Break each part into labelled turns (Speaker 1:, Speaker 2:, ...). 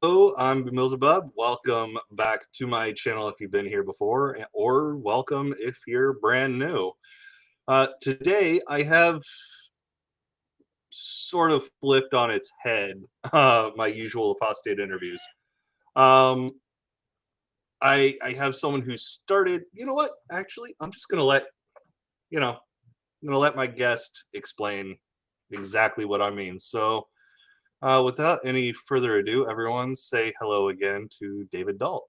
Speaker 1: Hello, I'm BMillzebub. Welcome back to my channel if you've been here before, or welcome if you're brand new. Today, I have sort of flipped on its head my usual apostate interviews. Um, I have someone who started. You know what? Actually, I'm just gonna I'm gonna let my guest explain exactly what I mean. So, without any further ado, everyone say hello again to David Dault.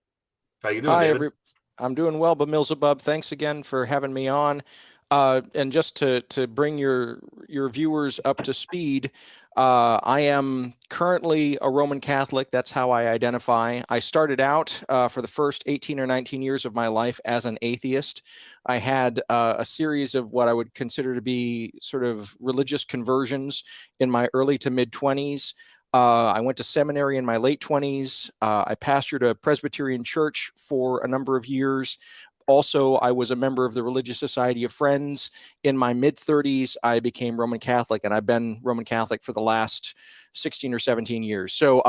Speaker 1: How you doing,
Speaker 2: Hi,
Speaker 1: David?
Speaker 2: I'm doing well, BMillzebub. Thanks again for having me on. And just to bring your viewers up to speed, I am currently a Roman Catholic. That's how I identify. I started out for the first 18 or 19 years of my life as an atheist. I had a series of what I would consider to be sort of religious conversions in my early to mid 20s. I went to seminary in my late 20s. I pastored a Presbyterian church for a number of years. Also, I was a member of the Religious Society of Friends. In my mid 30s, I became Roman Catholic, and I've been Roman Catholic for the last 16 or 17 years. So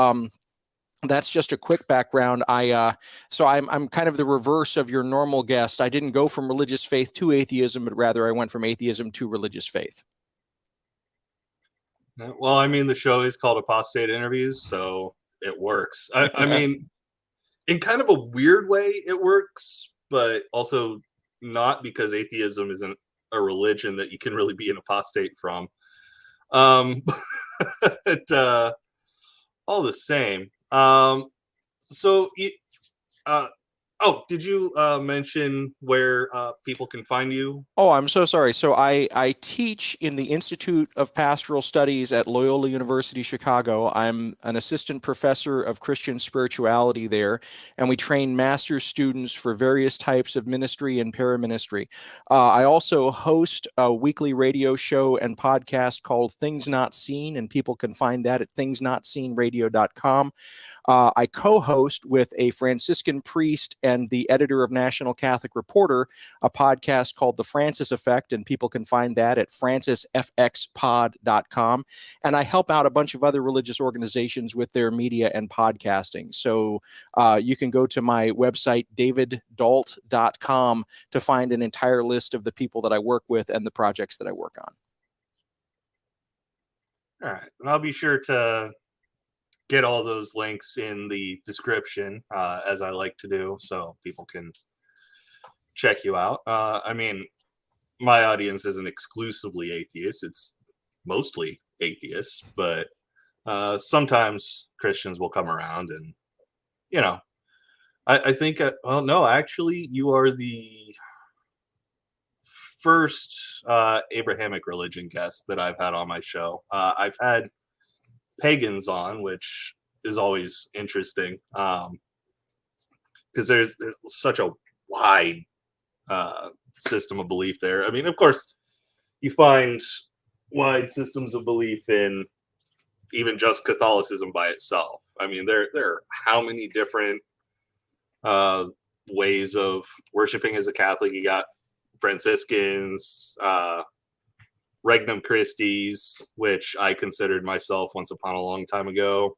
Speaker 2: that's just a quick background. I'm kind of the reverse of your normal guest. I didn't go from religious faith to atheism, but rather I went from atheism to religious faith.
Speaker 1: Well, I mean, the show is called Apostate Interviews, so it works. I mean, in kind of a weird way, it works, but also not, because atheism isn't a religion that you can really be an apostate from. Um, but all the same. So, uh, oh, did you mention where people can find you?
Speaker 2: Oh, I'm so sorry. So I teach in the Institute of Pastoral Studies at Loyola University, Chicago. I'm an assistant professor of Christian spirituality there, and we train master's students for various types of ministry and paraministry. I also host a weekly radio show and podcast called Things Not Seen, and people can find that at thingsnotseenradio.com. I co-host with a Franciscan priest and the editor of National Catholic Reporter a podcast called The Francis Effect, and people can find that at francisfxpod.com. And I help out a bunch of other religious organizations with their media and podcasting. So you can go to my website, daviddault.com, to find an entire list of the people that I work with and the projects that I work on.
Speaker 1: All right, and I'll be sure to get all those links in the description, as I like to do, so people can check you out. I mean, my audience isn't exclusively atheists; it's mostly atheists, but sometimes Christians will come around, and you know, I think. Well, no, actually, you are the first Abrahamic religion guest that I've had on my show. I've had pagans on, which is always interesting, because there's such a wide system of belief there. I mean, of course, you find wide systems of belief in even just Catholicism by itself. I mean, there are how many different ways of worshiping as a Catholic. You got Franciscans, Regnum Christis, which I considered myself once upon a long time ago.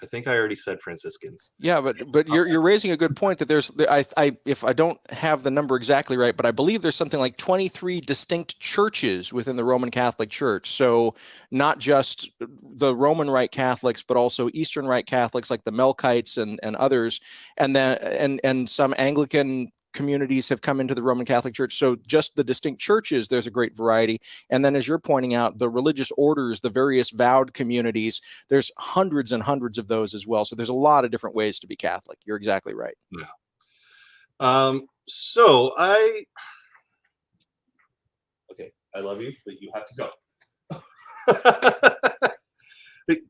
Speaker 1: I think I already said Franciscans.
Speaker 2: Yeah, but you're raising a good point that there's if I don't have the number exactly right, but I believe there's something like 23 distinct churches within the Roman Catholic Church. So not just the Roman Rite Catholics, but also Eastern Rite Catholics like the Melkites and others, and then and some Anglican communities have come into the Roman Catholic Church. So just the distinct churches, there's a great variety. And then, as you're pointing out, the religious orders, the various vowed communities, there's hundreds and hundreds of those as well. So there's a lot of different ways to be Catholic. You're exactly right.
Speaker 1: Yeah. So okay, I love you, but you have to go. It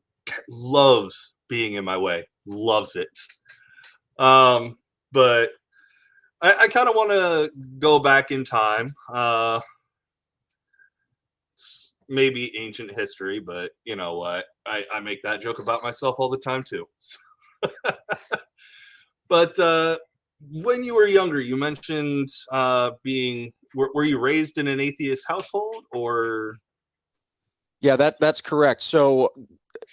Speaker 1: loves being in my way, loves it. But I kind of want to go back in time. Maybe ancient history, but you know what? I make that joke about myself all the time too. But when you were younger, you mentioned were you raised in an atheist household, or?
Speaker 2: Yeah, that's correct. So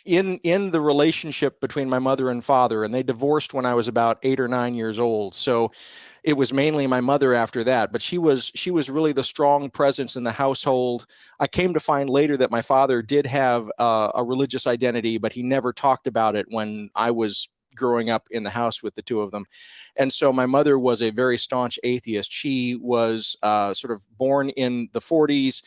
Speaker 2: in the relationship between my mother and father, and they divorced when I was about 8 or 9 years old. So it was mainly my mother after that, but she was really the strong presence in the household. I came to find later that my father did have a religious identity, but he never talked about it when I was growing up in the house with the two of them. And so my mother was a very staunch atheist. She was sort of born in the 40s,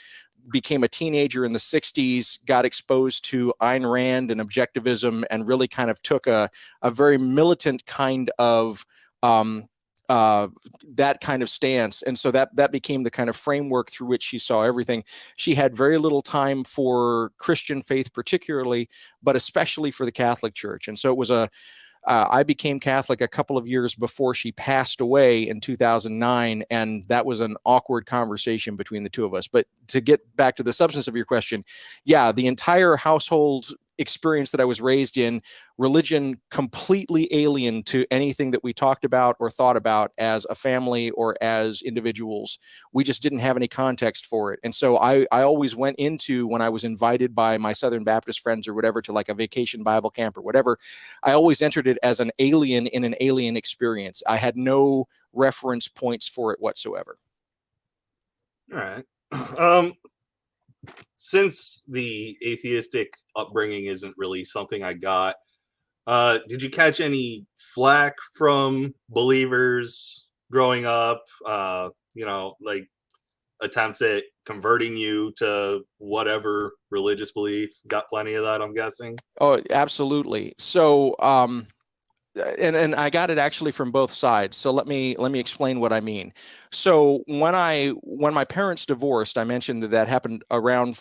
Speaker 2: became a teenager in the 60s, got exposed to Ayn Rand and objectivism, and really kind of took a very militant kind of that kind of stance. And so that became the kind of framework through which she saw everything. She had very little time for Christian faith particularly, but especially for the Catholic Church. And so it was I became Catholic a couple of years before she passed away in 2009, and that was an awkward conversation between the two of us. But to get back to the substance of your question, yeah, the entire household experience that I was raised in, religion completely alien to anything that we talked about or thought about as a family or as individuals. We just didn't have any context for it. And so I always went into, when I was invited by my Southern Baptist friends or whatever to like a vacation Bible camp or whatever, I always entered it as an alien in an alien experience. I had no reference points for it whatsoever.
Speaker 1: All right. Since the atheistic upbringing isn't really something I got, did you catch any flack from believers growing up? Like attempts at converting you to whatever religious belief? Got plenty of that, I'm guessing.
Speaker 2: Oh, absolutely. So, and I got it actually from both sides. So let me explain what I mean. So when my parents divorced, I mentioned that happened around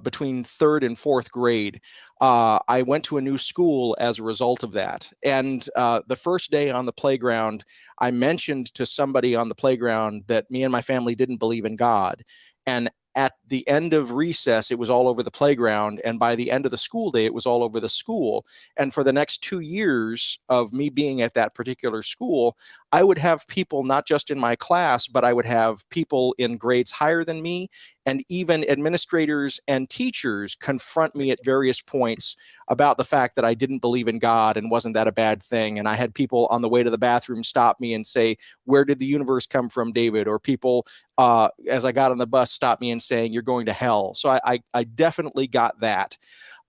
Speaker 2: between third and fourth grade. I went to a new school as a result of that. And the first day on the playground, I mentioned to somebody on the playground that me and my family didn't believe in God. And at the end of recess, it was all over the playground. And by the end of the school day, it was all over the school. And for the next 2 years of me being at that particular school, I would have people not just in my class, but I would have people in grades higher than me, and even administrators and teachers confront me at various points about the fact that I didn't believe in God and wasn't that a bad thing. And I had people on the way to the bathroom stop me and say, "Where did the universe come from, David?" Or people, as I got on the bus, stop me and saying, "You're going to hell." So I definitely got that.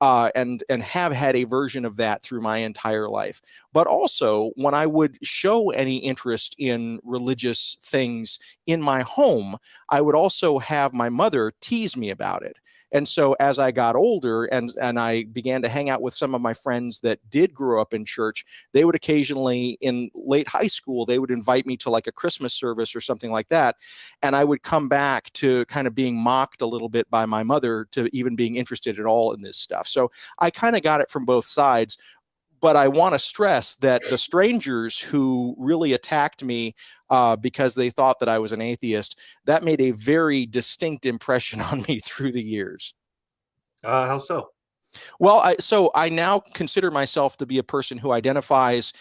Speaker 2: And have had a version of that through my entire life. But also, when I would show any interest in religious things in my home, I would also have my mother tease me about it. And so as I got older and I began to hang out with some of my friends that did grow up in church, they would occasionally, in late high school, they would invite me to like a Christmas service or something like that. And I would come back to kind of being mocked a little bit by my mother to even being interested at all in this stuff. So I kind of got it from both sides. But I want to stress that the strangers who really attacked me because they thought that I was an atheist, that made a very distinct impression on me through the years.
Speaker 1: How so?
Speaker 2: Well, so I now consider myself to be a person who identifies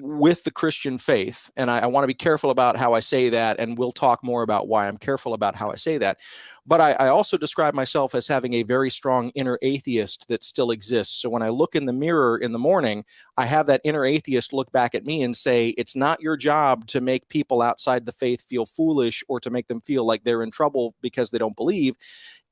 Speaker 2: with the Christian faith. And I want to be careful about how I say that. And we'll talk more about why I'm careful about how I say that. But I also describe myself as having a very strong inner atheist that still exists. So when I look in the mirror in the morning, I have that inner atheist look back at me and say, it's not your job to make people outside the faith feel foolish or to make them feel like they're in trouble because they don't believe.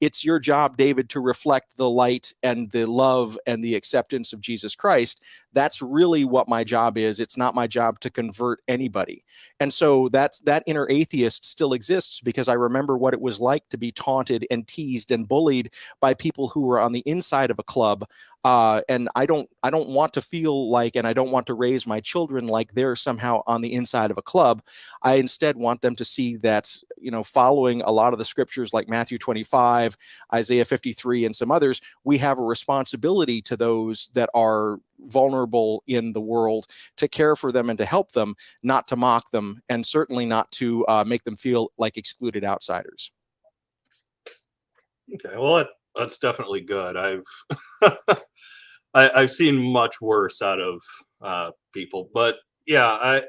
Speaker 2: It's your job, David, to reflect the light and the love and the acceptance of Jesus Christ. That's really what my job is. It's not my job to convert anybody. And so that inner atheist still exists because I remember what it was like to be taunted and teased and bullied by people who were on the inside of a club. And I don't want to feel like, and I don't want to raise my children like they're somehow on the inside of a club. I instead want them to see that, following a lot of the scriptures like Matthew 25, Isaiah 53, and some others, we have a responsibility to those that are vulnerable in the world to care for them and to help them, not to mock them, and certainly not to make them feel like excluded outsiders.
Speaker 1: Okay, well, that's definitely good. I've seen much worse out of people, but yeah,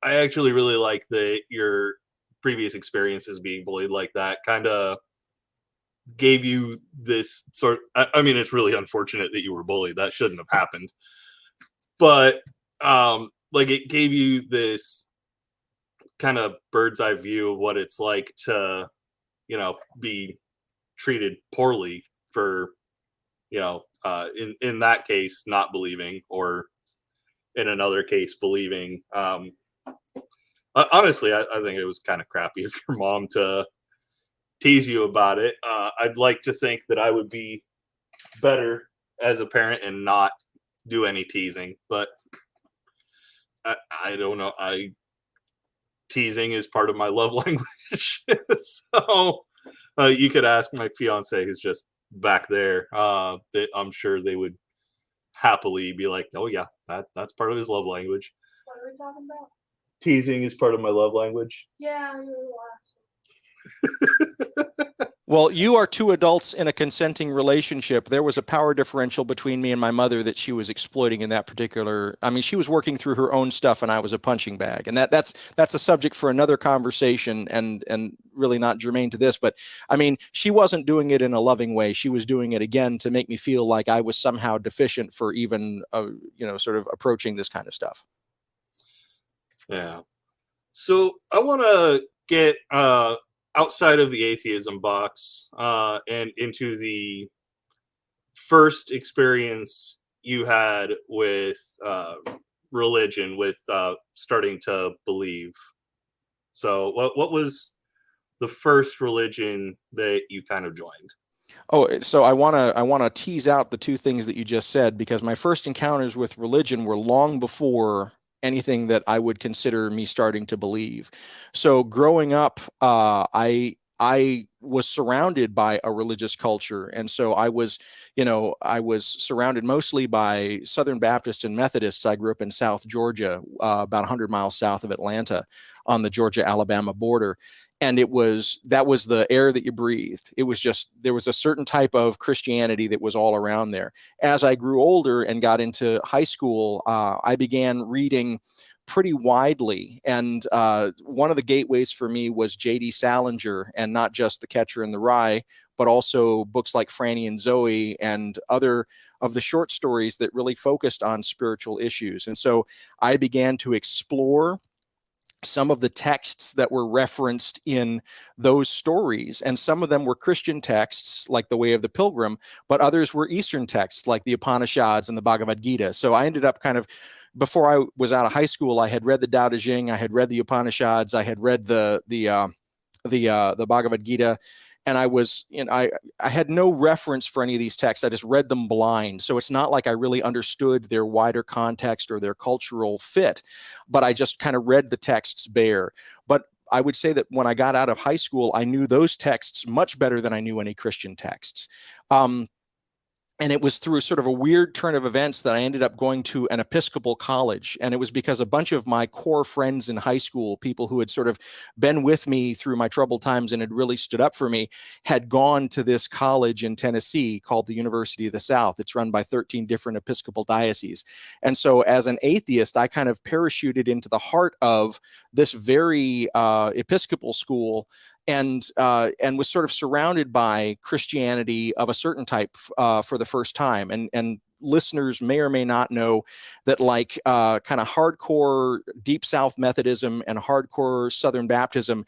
Speaker 1: I actually really like your previous experiences being bullied like that. Kind of gave you this sort of, I mean, it's really unfortunate that you were bullied. That shouldn't have happened. But like it gave you this kind of bird's eye view of what it's like to, you know, be treated poorly for, you know, in that case, not believing, or in another case, believing. Honestly, I think it was kind of crappy of your mom to tease you about it. I'd like to think that I would be better as a parent and not do any teasing, but I don't know. Teasing is part of my love language. So you could ask my fiance, who's just back there. I'm sure they would happily be like, "Oh yeah, that's part of his love language."
Speaker 3: What are we talking about?
Speaker 1: Teasing is part of my love language.
Speaker 3: Yeah, you're the last
Speaker 2: Well, you are two adults in a consenting relationship. There was a power differential between me and my mother that she was exploiting in that particular. I mean, she was working through her own stuff, and I was a punching bag. And that's a subject for another conversation, and really not germane to this. But I mean, she wasn't doing it in a loving way. She was doing it again to make me feel like I was somehow deficient for even, sort of approaching this kind of stuff.
Speaker 1: Yeah. So I want to get outside of the atheism box and into the first experience you had with religion, with starting to believe. So what was the first religion that you kind of joined?
Speaker 2: Oh, so I want to tease out the two things that you just said, because my first encounters with religion were long before anything that I would consider me starting to believe. So growing up, I was surrounded by a religious culture. And so I was surrounded mostly by Southern Baptists and Methodists. I grew up in South Georgia, about 100 miles south of Atlanta on the Georgia-Alabama border. And that was the air that you breathed. It was just, there was a certain type of Christianity that was all around there. As I grew older and got into high school, I began reading pretty widely. And one of the gateways for me was J.D. Salinger, and not just The Catcher in the Rye, but also books like Franny and Zoe and other of the short stories that really focused on spiritual issues. And so I began to explore some of the texts that were referenced in those stories. And some of them were Christian texts, like The Way of the Pilgrim, but others were Eastern texts, like the Upanishads and the Bhagavad Gita. So I ended up kind of, before I was out of high school, I had read the Tao Te Ching, I had read the Upanishads, I had read the Bhagavad Gita, and I had no reference for any of these texts. I just read them blind. So it's not like I really understood their wider context or their cultural fit, but I just kind of read the texts bare. But I would say that when I got out of high school, I knew those texts much better than I knew any Christian texts. And it was through sort of a weird turn of events that I ended up going to an Episcopal college. And it was because a bunch of my core friends in high school, people who had sort of been with me through my troubled times and had really stood up for me, had gone to this college in Tennessee called the University of the South. It's run by 13 different Episcopal dioceses. And so as an atheist, I kind of parachuted into the heart of this very Episcopal school, and was sort of surrounded by Christianity of a certain type for the first time. And listeners may or may not know that, like kind of hardcore Deep South Methodism and hardcore Southern Baptism,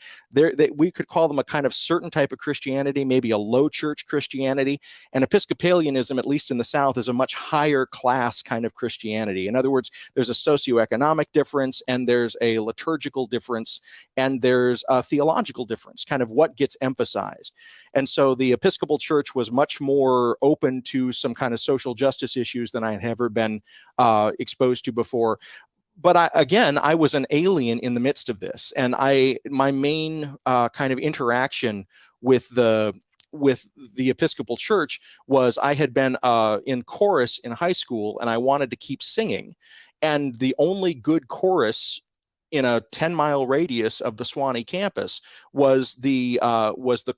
Speaker 2: we could call them a kind of certain type of Christianity, maybe a low church Christianity. And Episcopalianism, at least in the South, is a much higher class kind of Christianity. In other words, there's a socioeconomic difference, and there's a liturgical difference, and there's a theological difference, kind of what gets emphasized. And so the Episcopal Church was much more open to some kind of social justice issues than I had ever been exposed to before. But I was an alien in the midst of this. And my main kind of interaction with the Episcopal Church was I had been in chorus in high school, and I wanted to keep singing. And the only good chorus in a 10-mile radius of the Swanee campus was the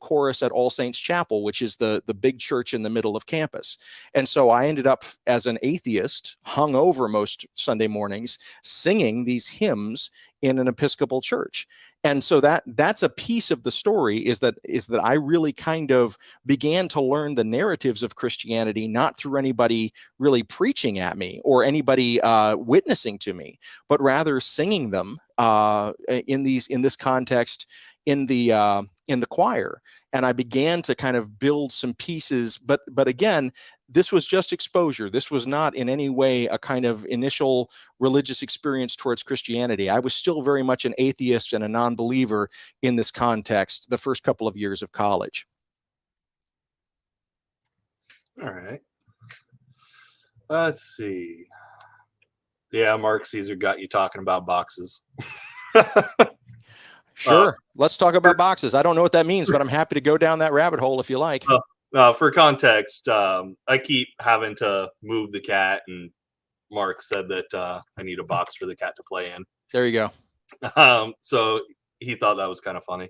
Speaker 2: chorus at All Saints Chapel, which is the big church in the middle of campus. And so I ended up, as an atheist, hung over most Sunday mornings, singing these hymns in an Episcopal church. And so that's a piece of the story, is that I really kind of began to learn the narratives of Christianity, not through anybody really preaching at me or anybody witnessing to me, but rather singing them in this context in the choir. And I began to kind of build some pieces, but again, this was just exposure. This was not in any way a kind of initial religious experience towards Christianity. I was still very much an atheist and a non-believer in this context the first couple of years of college.
Speaker 1: All right. Let's see. Yeah, Mark Caesar got you talking about boxes.
Speaker 2: Sure. Let's talk about boxes. I don't know what that means, but I'm happy to go down that rabbit hole if you like.
Speaker 1: For context, I keep having to move the cat, and Mark said that I need a box for the cat to play in.
Speaker 2: There you go.
Speaker 1: So he thought that was kind of funny.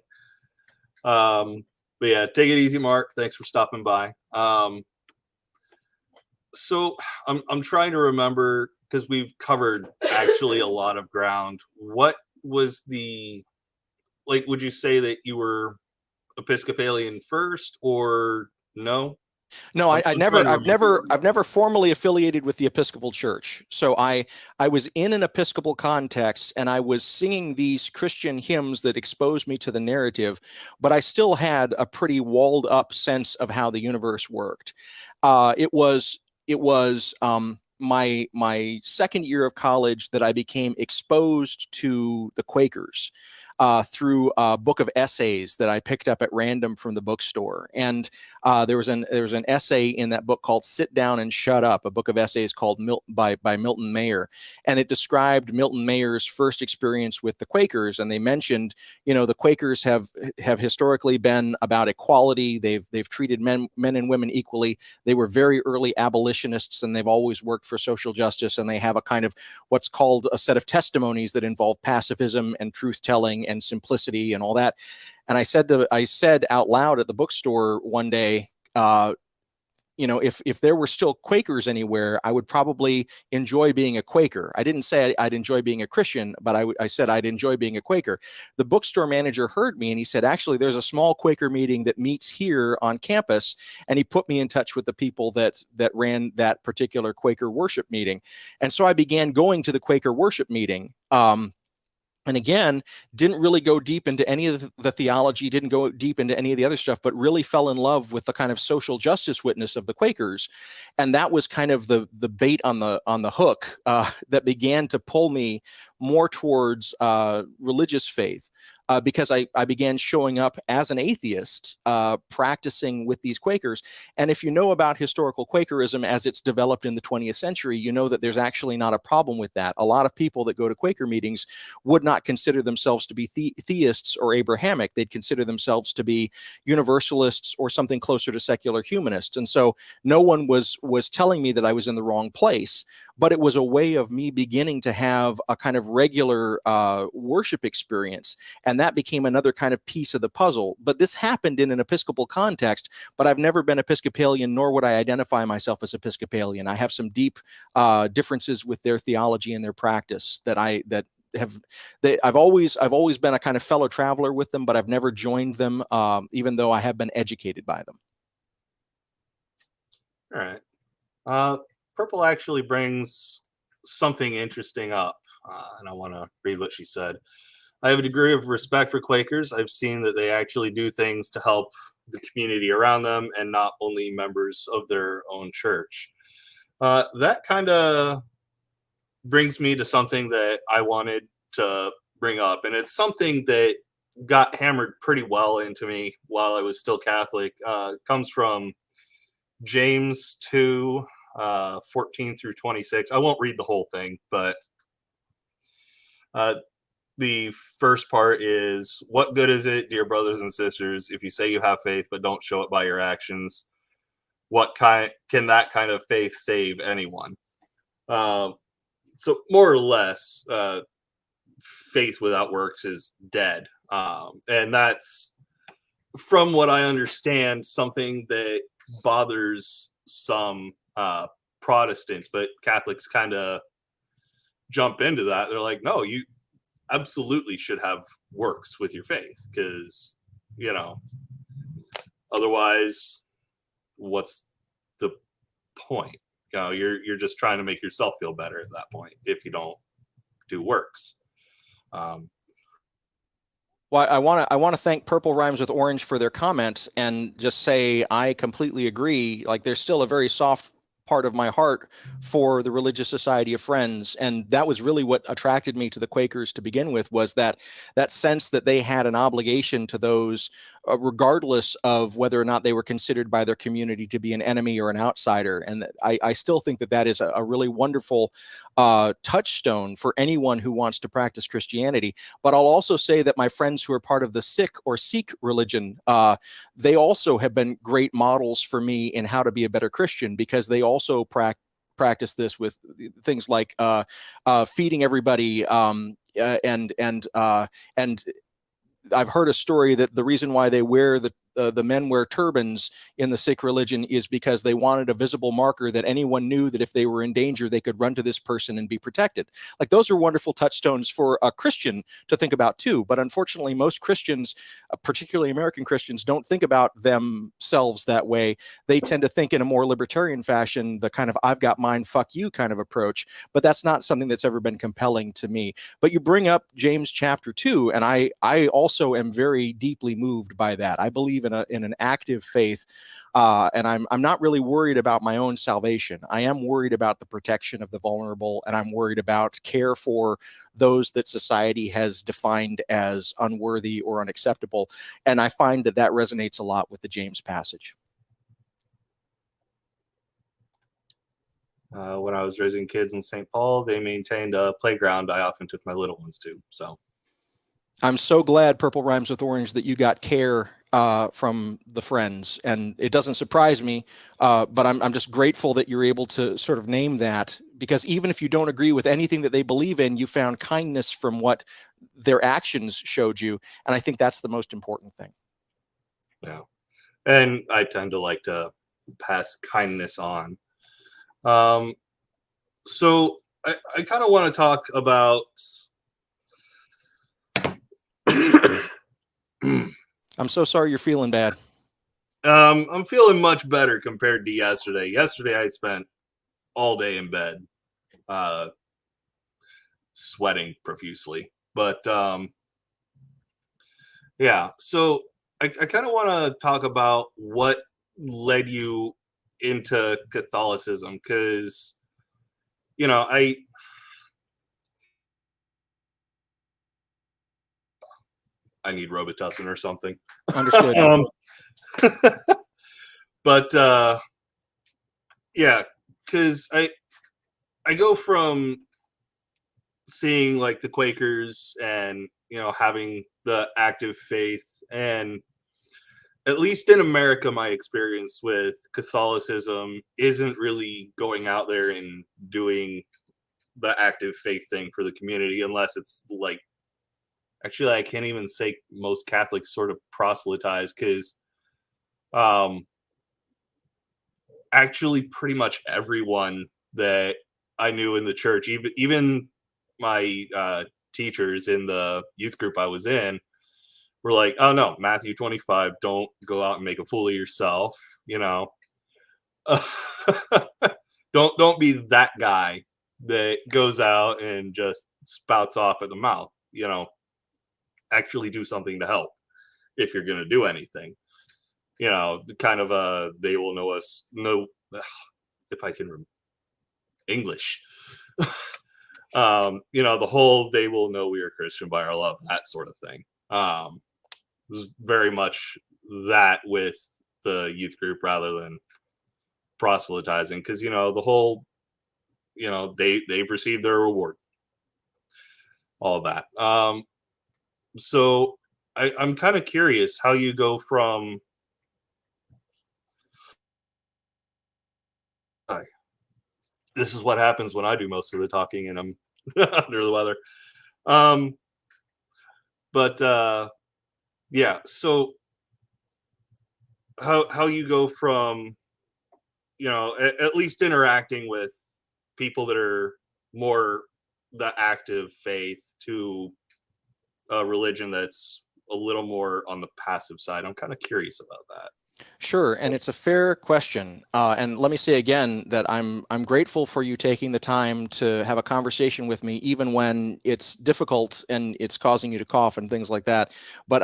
Speaker 1: But yeah, take it easy, Mark. Thanks for stopping by. So I'm trying to remember, because we've covered actually a lot of ground. What was would you say that you were Episcopalian first, or no?
Speaker 2: No, I've never formally affiliated with the Episcopal Church. So I was in an Episcopal context, and I was singing these Christian hymns that exposed me to the narrative, but I still had a pretty walled up sense of how the universe worked. It was my second year of college that I became exposed to the Quakers through a book of essays that I picked up at random from the bookstore. And there was an essay in that book called "Sit Down and Shut Up," a book of essays called by Milton Mayer. And it described Milton Mayer's first experience with the Quakers. And they mentioned, the Quakers have historically been about equality. They've treated men and women equally. They were very early abolitionists, and they've always worked for social justice. And they have a kind of what's called a set of testimonies that involve pacifism and truth-telling and simplicity and all that. And I said out loud at the bookstore one day, if there were still Quakers anywhere, I would probably enjoy being a Quaker. I didn't say I'd enjoy being a Christian, but I said I'd enjoy being a Quaker. The bookstore manager heard me, and he said, actually, there's a small Quaker meeting that meets here on campus. And he put me in touch with the people that ran that particular Quaker worship meeting. And so I began going to the Quaker worship meeting. And again, didn't really go deep into any of the theology, didn't go deep into any of the other stuff, but really fell in love with the kind of social justice witness of the Quakers. And that was kind of the bait on the hook that began to pull me more towards religious faith. Because I began showing up as an atheist, practicing with these Quakers. And if you know about historical Quakerism as it's developed in the 20th century, you know that there's actually not a problem with that. A lot of people that go to Quaker meetings would not consider themselves to be theists or Abrahamic. They'd consider themselves to be universalists or something closer to secular humanists. And so no one was telling me that I was in the wrong place, but it was a way of me beginning to have a kind of regular worship experience. And that became another kind of piece of the puzzle. But this happened in an Episcopal context, but I've never been Episcopalian, nor would I identify myself as Episcopalian. I have some deep differences with their theology and their practice I've always been a kind of fellow traveler with them, but I've never joined them, even though I have been educated by them.
Speaker 1: All right. Purple actually brings something interesting up, and I want to read what she said. I have a degree of respect for Quakers. I've seen that they actually do things to help the community around them and not only members of their own church. That kind of brings me to something that I wanted to bring up, and it's something that got hammered pretty well into me while I was still Catholic. It comes from James 2, 14 through 26. I won't read the whole thing, but the first part is, what good is it, dear brothers and sisters, if you say you have faith but don't show it by your actions? What can that kind of faith save anyone? So more or less, faith without works is dead. And that's, from what I understand, something that bothers some Protestants, but Catholics kind of jump into that. They're like, no, absolutely should have works with your faith, because, you know, otherwise, what's the point? You know, you're just trying to make yourself feel better at that point if you don't do works.
Speaker 2: Well, I want to thank Purple Rhymes with Orange for their comments and just say I completely agree. Like, there's still a very soft part of my heart for the Religious Society of Friends, and that was really what attracted me to the Quakers to begin with, was that sense that they had an obligation to those, regardless of whether or not they were considered by their community to be an enemy or an outsider. And I still think that is a really wonderful touchstone for anyone who wants to practice Christianity. But I'll also say that my friends who are part of the Sikh or Sikh religion, they also have been great models for me in how to be a better Christian, because they also practice this with things like feeding everybody, and I've heard a story that the reason why they wear the men wear turbans in the Sikh religion is because they wanted a visible marker that anyone knew that if they were in danger, they could run to this person and be protected. Like, those are wonderful touchstones for a Christian to think about too. But unfortunately, most Christians, particularly American Christians, don't think about themselves that way. They tend to think in a more libertarian fashion, the kind of I've got mine, fuck you kind of approach. But that's not something that's ever been compelling to me. But you bring up James chapter 2, and I also am very deeply moved by that. I believe in an active faith, and I'm not really worried about my own salvation. I am worried about the protection of the vulnerable, and I'm worried about care for those that society has defined as unworthy or unacceptable. And I find that resonates a lot with the James passage.
Speaker 1: When I was raising kids in St. Paul, they maintained a playground I often took my little ones to. So
Speaker 2: I'm so glad, Purple Rhymes with Orange, that you got care from the Friends. And it doesn't surprise me, but I'm just grateful that you're able to sort of name that, because even if you don't agree with anything that they believe in, you found kindness from what their actions showed you. And I think that's the most important thing.
Speaker 1: yeah. And I tend to like to pass kindness on. So I kind of want to talk about
Speaker 2: I'm so sorry you're feeling bad.
Speaker 1: I'm feeling much better compared to yesterday. Yesterday I spent all day in bed, sweating profusely. But yeah, so I kind of want to talk about what led you into Catholicism, because, you know, I need Robitussin or something.
Speaker 2: Understood.
Speaker 1: But yeah, because I go from seeing like the Quakers and, you know, having the active faith, and at least in America, my experience with Catholicism isn't really going out there and doing the active faith thing for the community, unless it's like, actually, I can't even say most Catholics sort of proselytize, because actually pretty much everyone that I knew in the church, even my teachers in the youth group I was in, were like, oh no, Matthew 25, don't go out and make a fool of yourself, you know. Don't be that guy that goes out and just spouts off at the mouth, you know. Actually do something to help if you're going to do anything, you know. Kind of they will know if I can English. You know, the whole they will know we are Christian by our love, that sort of thing. Was very much that with the youth group rather than proselytizing, because, you know, the whole, you know, they've received their reward, all of that. So I'm kind of curious how you go from this is what happens when I do most of the talking and I'm under the weather. But yeah, so how you go from, you know, at least interacting with people that are more the active faith to religion that's a little more on the passive side. I'm kind of curious about that.
Speaker 2: Sure, and it's a fair question. And let me say again that I'm grateful for you taking the time to have a conversation with me, even when it's difficult and it's causing you to cough and things like that. But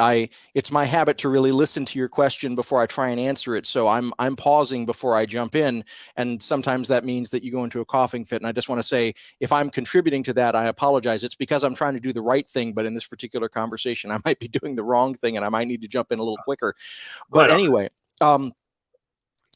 Speaker 2: it's my habit to really listen to your question before I try and answer it. So I'm pausing before I jump in, and sometimes that means that you go into a coughing fit. And I just want to say, if I'm contributing to that, I apologize. It's because I'm trying to do the right thing, but in this particular conversation, I might be doing the wrong thing, and I might need to jump in a little quicker. But
Speaker 1: Right on.
Speaker 2: anyway.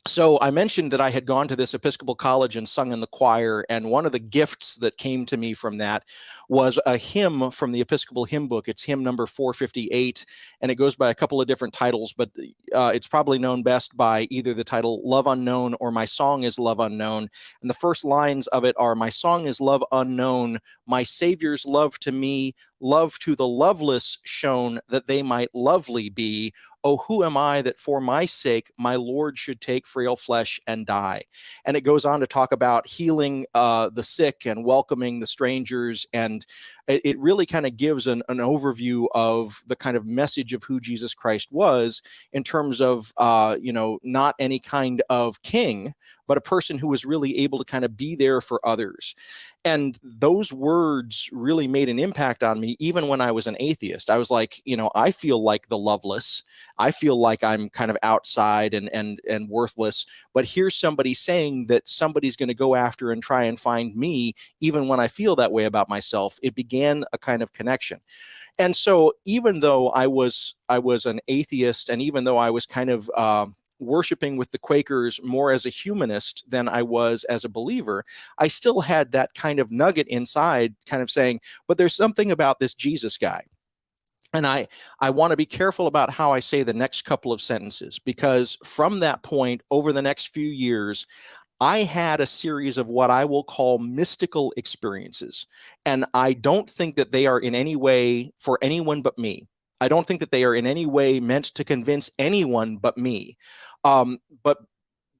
Speaker 2: So I mentioned that I had gone to this Episcopal college and sung in the choir, and one of the gifts that came to me from that was a hymn from the Episcopal hymn book. It's hymn number 458, and it goes by a couple of different titles, but it's probably known best by either the title Love Unknown or My Song is Love Unknown. And the first lines of it are, "My song is love unknown, my Savior's love to me, love to the loveless shown, that they might lovely be. Oh, who am I that for my sake my Lord should take frail flesh and die?" And it goes on to talk about healing the sick and welcoming the strangers. And it really kind of gives an overview of the kind of message of who Jesus Christ was, in terms of, not any kind of king, but a person who was really able to kind of be there for others. And those words really made an impact on me, even when I was an atheist. I was like, I feel like the loveless. I feel like I'm kind of outside and worthless. But here's somebody saying that somebody's going to go after and try and find me, even when I feel that way about myself. It began a kind of connection. And so even though I was an atheist, and even though I was kind of worshiping with the Quakers more as a humanist than I was as a believer, I still had that kind of nugget inside, kind of saying, but there's something about this Jesus guy. And I want to be careful about how I say the next couple of sentences, because from that point, over the next few years, I had a series of what I will call mystical experiences. And I don't think that they are in any way for anyone but me. I don't think that they are in any way meant to convince anyone but me. But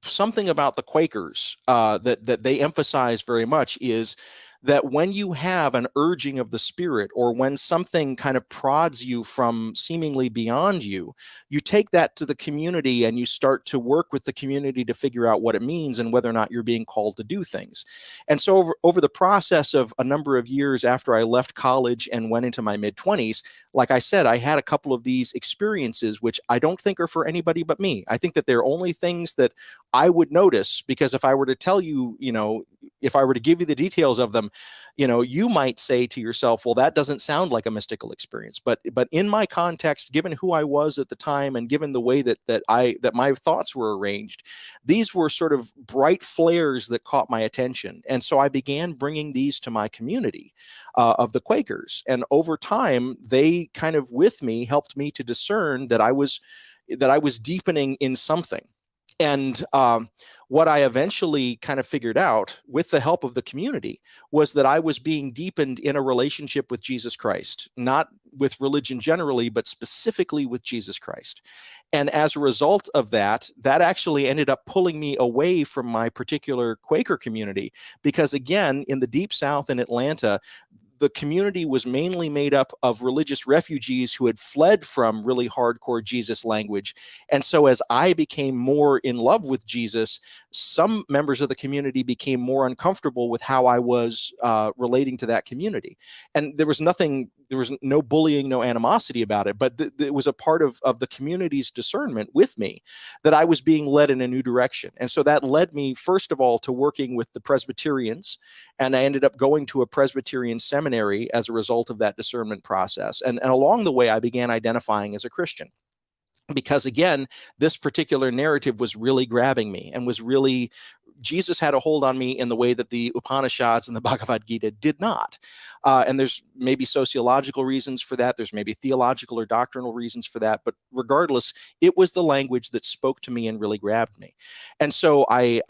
Speaker 2: something about the Quakers that they emphasize very much is that when you have an urging of the Spirit, or when something kind of prods you from seemingly beyond you, you take that to the community and you start to work with the community to figure out what it means and whether or not you're being called to do things. And so over the process of a number of years after I left college and went into my mid-20s, like I said, I had a couple of these experiences, which I don't think are for anybody but me. I think that they're only things that I would notice, because if I were to tell you, if I were to give you the details of them, you might say to yourself, well, that doesn't sound like a mystical experience. But in my context, given who I was at the time, and given the way that my thoughts were arranged, these were sort of bright flares that caught my attention. And so I began bringing these to my community of the Quakers. And over time, they kind of, with me, helped me to discern that I was deepening in something. And what I eventually kind of figured out, with the help of the community, was that I was being deepened in a relationship with Jesus Christ, not with religion generally, but specifically with Jesus Christ. And as a result of that actually ended up pulling me away from my particular Quaker community, because again, in the Deep South in Atlanta, the community was mainly made up of religious refugees who had fled from really hardcore Jesus language. And so as I became more in love with Jesus, some members of the community became more uncomfortable with how I was relating to that community. And there was no bullying, no animosity about it, but it was a part of the community's discernment with me that I was being led in a new direction. And so that led me, first of all, to working with the Presbyterians. And I ended up going to a Presbyterian seminary as a result of that discernment process. And along the way, I began identifying as a Christian. Because again, this particular narrative was really grabbing me, and was really, Jesus had a hold on me in the way that the Upanishads and the Bhagavad Gita did not. And there's maybe sociological reasons for that. There's maybe theological or doctrinal reasons for that. But regardless, it was the language that spoke to me and really grabbed me. And so I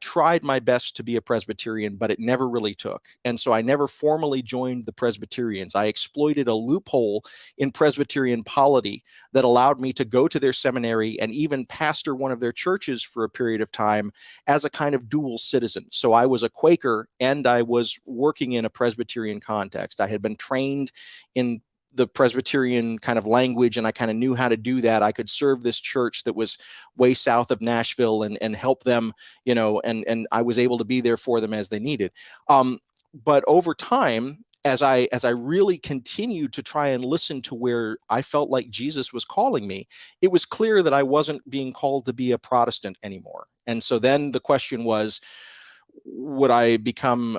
Speaker 2: tried my best to be a Presbyterian, but it never really took. And so I never formally joined the Presbyterians. I exploited a loophole in Presbyterian polity that allowed me to go to their seminary and even pastor one of their churches for a period of time as a kind of dual citizen. So I was a Quaker and I was working in a Presbyterian context. I had been trained in the Presbyterian kind of language, and I kind of knew how to do that. I could serve this church that was way south of Nashville and help them, you know, and I was able to be there for them as they needed. But over time, as I really continued to try and listen to where I felt like Jesus was calling me, it was clear that I wasn't being called to be a Protestant anymore. And so then the question was, would I become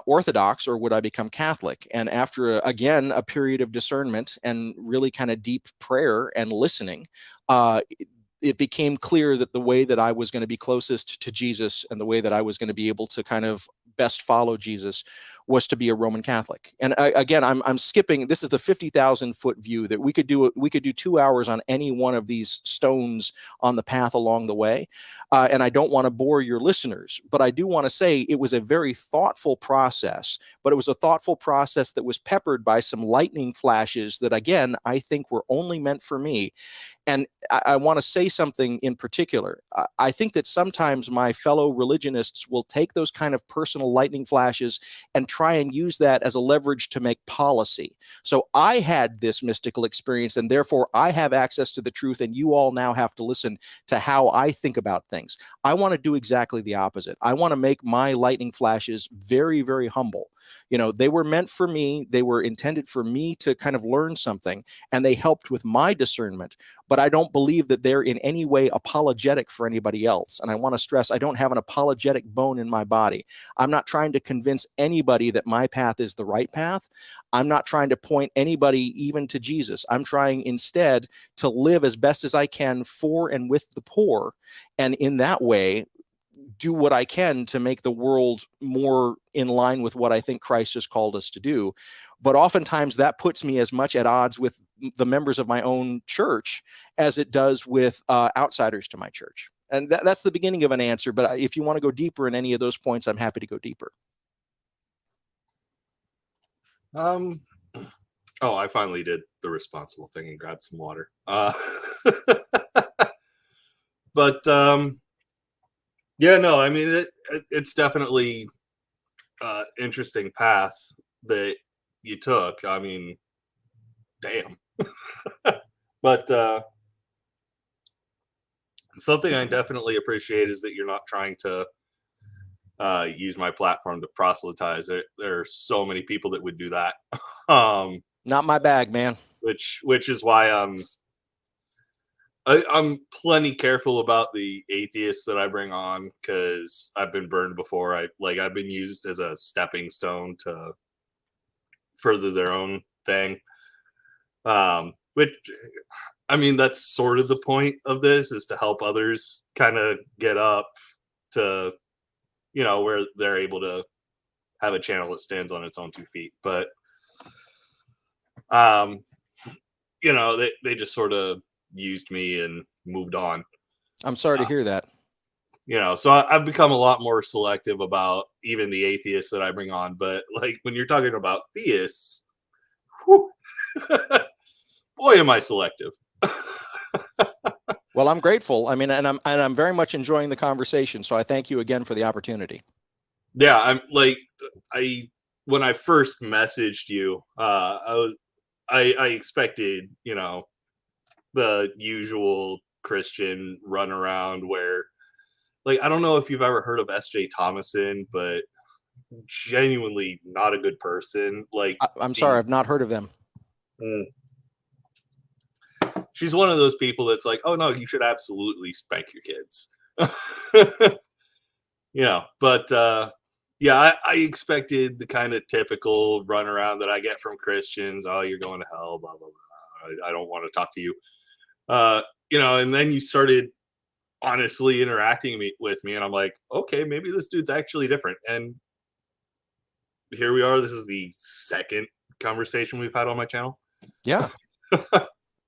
Speaker 2: Orthodox or would I become Catholic? And after, again, a period of discernment and really kind of deep prayer and listening, it became clear that the way that I was going to be closest to Jesus and the way that I was going to be able to kind of best follow Jesus was to be a Roman Catholic. And again, I'm skipping. This is the 50,000 foot view that we could do 2 hours on any one of these stones on the path along the way. And I don't want to bore your listeners, but I do want to say it was a very thoughtful process, but it was a thoughtful process that was peppered by some lightning flashes that, again, I think were only meant for me. And I want to say something in particular. I think that sometimes my fellow religionists will take those kind of personal lightning flashes and try and use that as a leverage to make policy. So I had this mystical experience, and therefore I have access to the truth, and you all now have to listen to how I think about things. I want to do exactly the opposite. I want to make my lightning flashes very, very humble. You know, they were meant for me. They were intended for me to kind of learn something, and they helped with my discernment. But I don't believe that they're in any way apologetic for anybody else. And I want to stress, I don't have an apologetic bone in my body. I'm not trying to convince anybody that my path is the right path. I'm not trying to point anybody even to Jesus. I'm trying instead to live as best as I can for and with the poor. And in that way, do what I can to make the world more in line with what I think Christ has called us to do. But oftentimes that puts me as much at odds with the members of my own church as it does with outsiders to my church. And that's the beginning of an answer. But if you want to go deeper in any of those points, I'm happy to go deeper.
Speaker 1: Oh, I finally did the responsible thing and grabbed some water. But yeah, no, I mean, it's definitely interesting path that you took. I mean, damn. But something I definitely appreciate is that you're not trying to use my platform to proselytize it. There are so many people that would do that.
Speaker 2: Not my bag, man.
Speaker 1: Which is why I'm plenty careful about the atheists that I bring on, because I've been burned before. I've been used as a stepping stone to further their own thing. Which, I mean, that's sort of the point of this, is to help others kind of get up to, you know, where they're able to have a channel that stands on its own 2 feet. But, you know, they just sort of used me and moved on.
Speaker 2: I'm sorry to hear that.
Speaker 1: You know, so I've become a lot more selective about even the atheists that I bring on. But like when you're talking about theists, whew, boy, am I selective.
Speaker 2: Well, I'm grateful. I mean, and I'm very much enjoying the conversation. So I thank you again for the opportunity.
Speaker 1: Yeah, I'm like, when I first messaged you, I expected, you know, the usual Christian runaround where, like, I don't know if you've ever heard of S.J. Thomason, but genuinely not a good person. Like,
Speaker 2: I'm sorry, I've not heard of them.
Speaker 1: She's one of those people that's like, oh no, you should absolutely spank your kids. You know, but yeah, I expected the kind of typical runaround that I get from Christians. Oh, you're going to hell, blah, blah, blah. I don't want to talk to you. You know, and then you started honestly interacting with me, and I'm like, okay, maybe this dude's actually different. And here we are. This is the second conversation we've had on my channel.
Speaker 2: Yeah.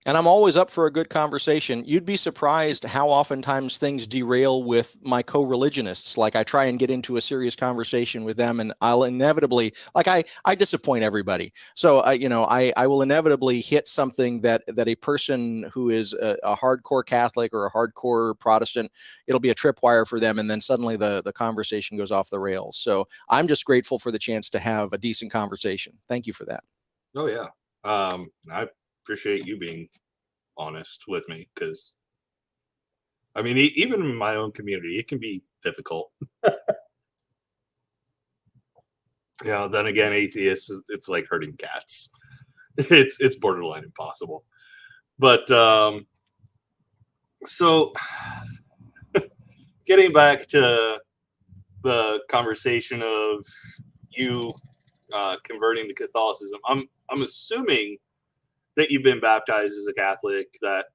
Speaker 2: And I'm always up for a good conversation. You'd be surprised how oftentimes things derail with my co-religionists. Like I try and get into a serious conversation with them, and I'll inevitably, like I disappoint everybody. So I will inevitably hit something that a person who is a hardcore Catholic or a hardcore Protestant, it'll be a tripwire for them, and then suddenly the conversation goes off the rails. So I'm just grateful for the chance to have a decent conversation. Thank you for that.
Speaker 1: Oh yeah. I appreciate you being honest with me, because I mean, even in my own community, it can be difficult. Then again, atheists, it's like herding cats. It's borderline impossible. But so getting back to the conversation of you converting to Catholicism, I'm assuming that you've been baptized as a Catholic, that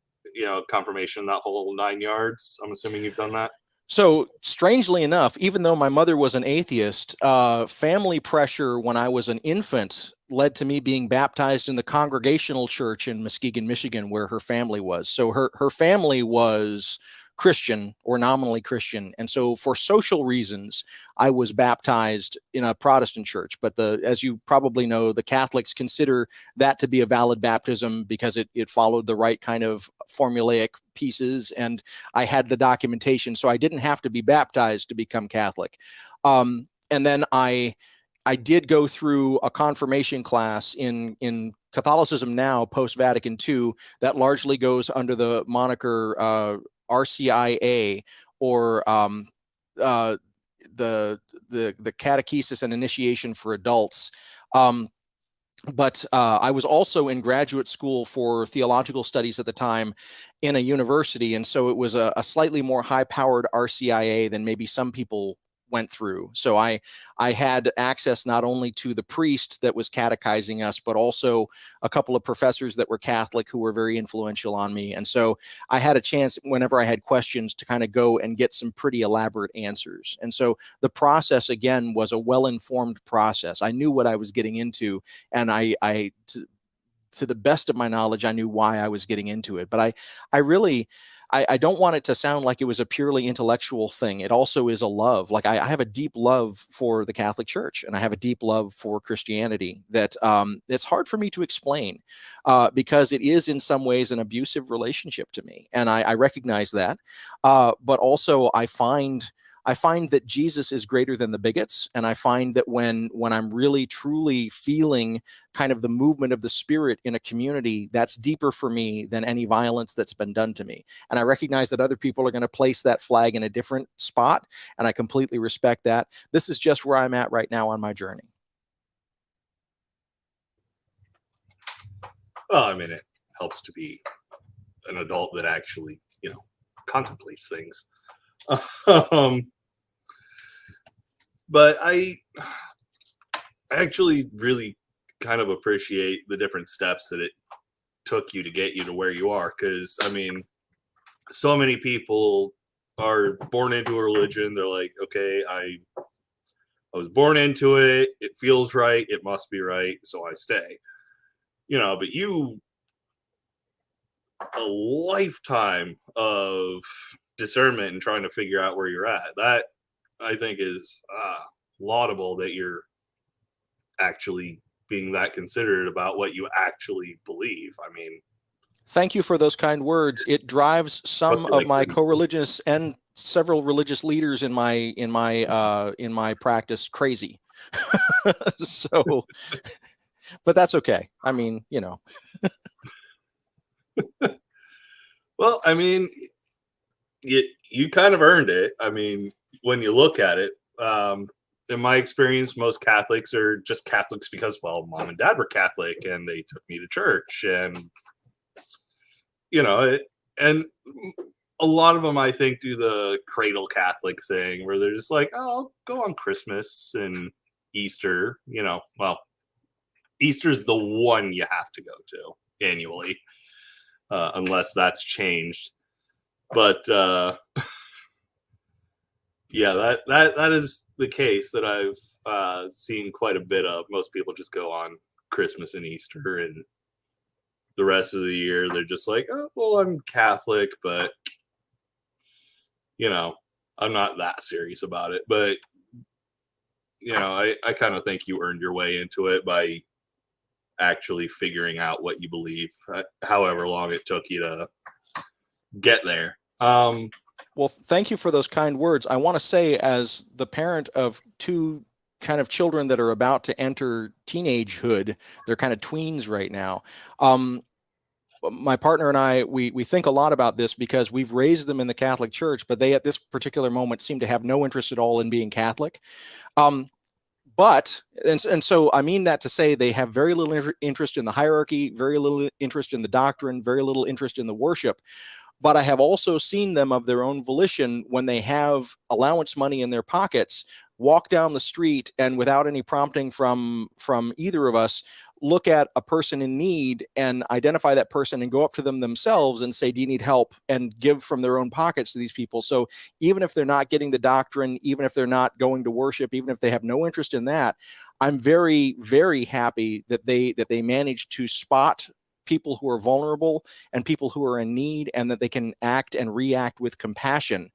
Speaker 1: confirmation, that whole 9 yards. I'm assuming you've done that.
Speaker 2: So strangely enough, even though my mother was an atheist, family pressure when I was an infant led to me being baptized in the Congregational Church in Muskegon, Michigan, where her family was. So her family was Christian or nominally Christian. And so for social reasons, I was baptized in a Protestant church. But as you probably know, the Catholics consider that to be a valid baptism because it followed the right kind of formulaic pieces. And I had the documentation, so I didn't have to be baptized to become Catholic. And then I did go through a confirmation class in Catholicism Now, post-Vatican II, that largely goes under the moniker RCIA, or the Catechesis and Initiation for Adults. But I was also in graduate school for theological studies at the time in a university, and so it was a slightly more high-powered RCIA than maybe some people went through. So I had access not only to the priest that was catechizing us, but also a couple of professors that were Catholic who were very influential on me. And so I had a chance whenever I had questions to kind of go and get some pretty elaborate answers. And so the process, again, was a well-informed process. I knew what I was getting into, and to the best of my knowledge, I knew why I was getting into it. But I don't want it to sound like it was a purely intellectual thing. It also is a love. Like I have a deep love for the Catholic Church, and I have a deep love for Christianity that it's hard for me to explain because it is in some ways an abusive relationship to me. And I recognize that. But also I find that Jesus is greater than the bigots. And I find that when I'm really truly feeling kind of the movement of the Spirit in a community, that's deeper for me than any violence that's been done to me. And I recognize that other people are going to place that flag in a different spot, and I completely respect that. This is just where I'm at right now on my journey.
Speaker 1: Well, I mean, it helps to be an adult that actually, contemplates things. But I actually really kind of appreciate the different steps that it took you to get you to where you are. Because, I mean, so many people are born into a religion. They're like, okay, I was born into it. It feels right. It must be right. So I stay. But a lifetime of discernment and trying to figure out where you're at. That, I think, is laudable, that you're actually being that considerate about what you actually believe. I mean,
Speaker 2: thank you for those kind words. It drives some of my co-religious and several religious leaders in my practice crazy. So, but that's okay. I mean,
Speaker 1: Well, I mean, you kind of earned it. I mean, when you look at it, in my experience, most Catholics are just Catholics because, well, mom and dad were Catholic and they took me to church, and and a lot of them, I think, do the cradle Catholic thing where they're just like, oh, I'll go on Christmas and Easter. Well, Easter's the one you have to go to annually, unless that's changed. But yeah, that is the case that I've seen quite a bit of. Most people just go on Christmas and Easter, and the rest of the year they're just like, oh, well, I'm Catholic, but I'm not that serious about it. But I kind of think you earned your way into it by actually figuring out what you believe, however long it took you to get there.
Speaker 2: Well, thank you for those kind words. I want to say, as the parent of two kind of children that are about to enter teenagehood. They're kind of tweens right now. My partner and I, we think a lot about this because we've raised them in the Catholic Church, but they at this particular moment seem to have no interest at all in being Catholic. And so I mean that to say they have very little interest in the hierarchy, very little interest in the doctrine, very little interest in the worship. But I have also seen them of their own volition, when they have allowance money in their pockets, walk down the street and without any prompting from either of us, look at a person in need and identify that person and go up to them themselves and say, do you need help? And give from their own pockets to these people. So even if they're not getting the doctrine, even if they're not going to worship, even if they have no interest in that, I'm very, very happy that they manage to spot people who are vulnerable and people who are in need, and that they can act and react with compassion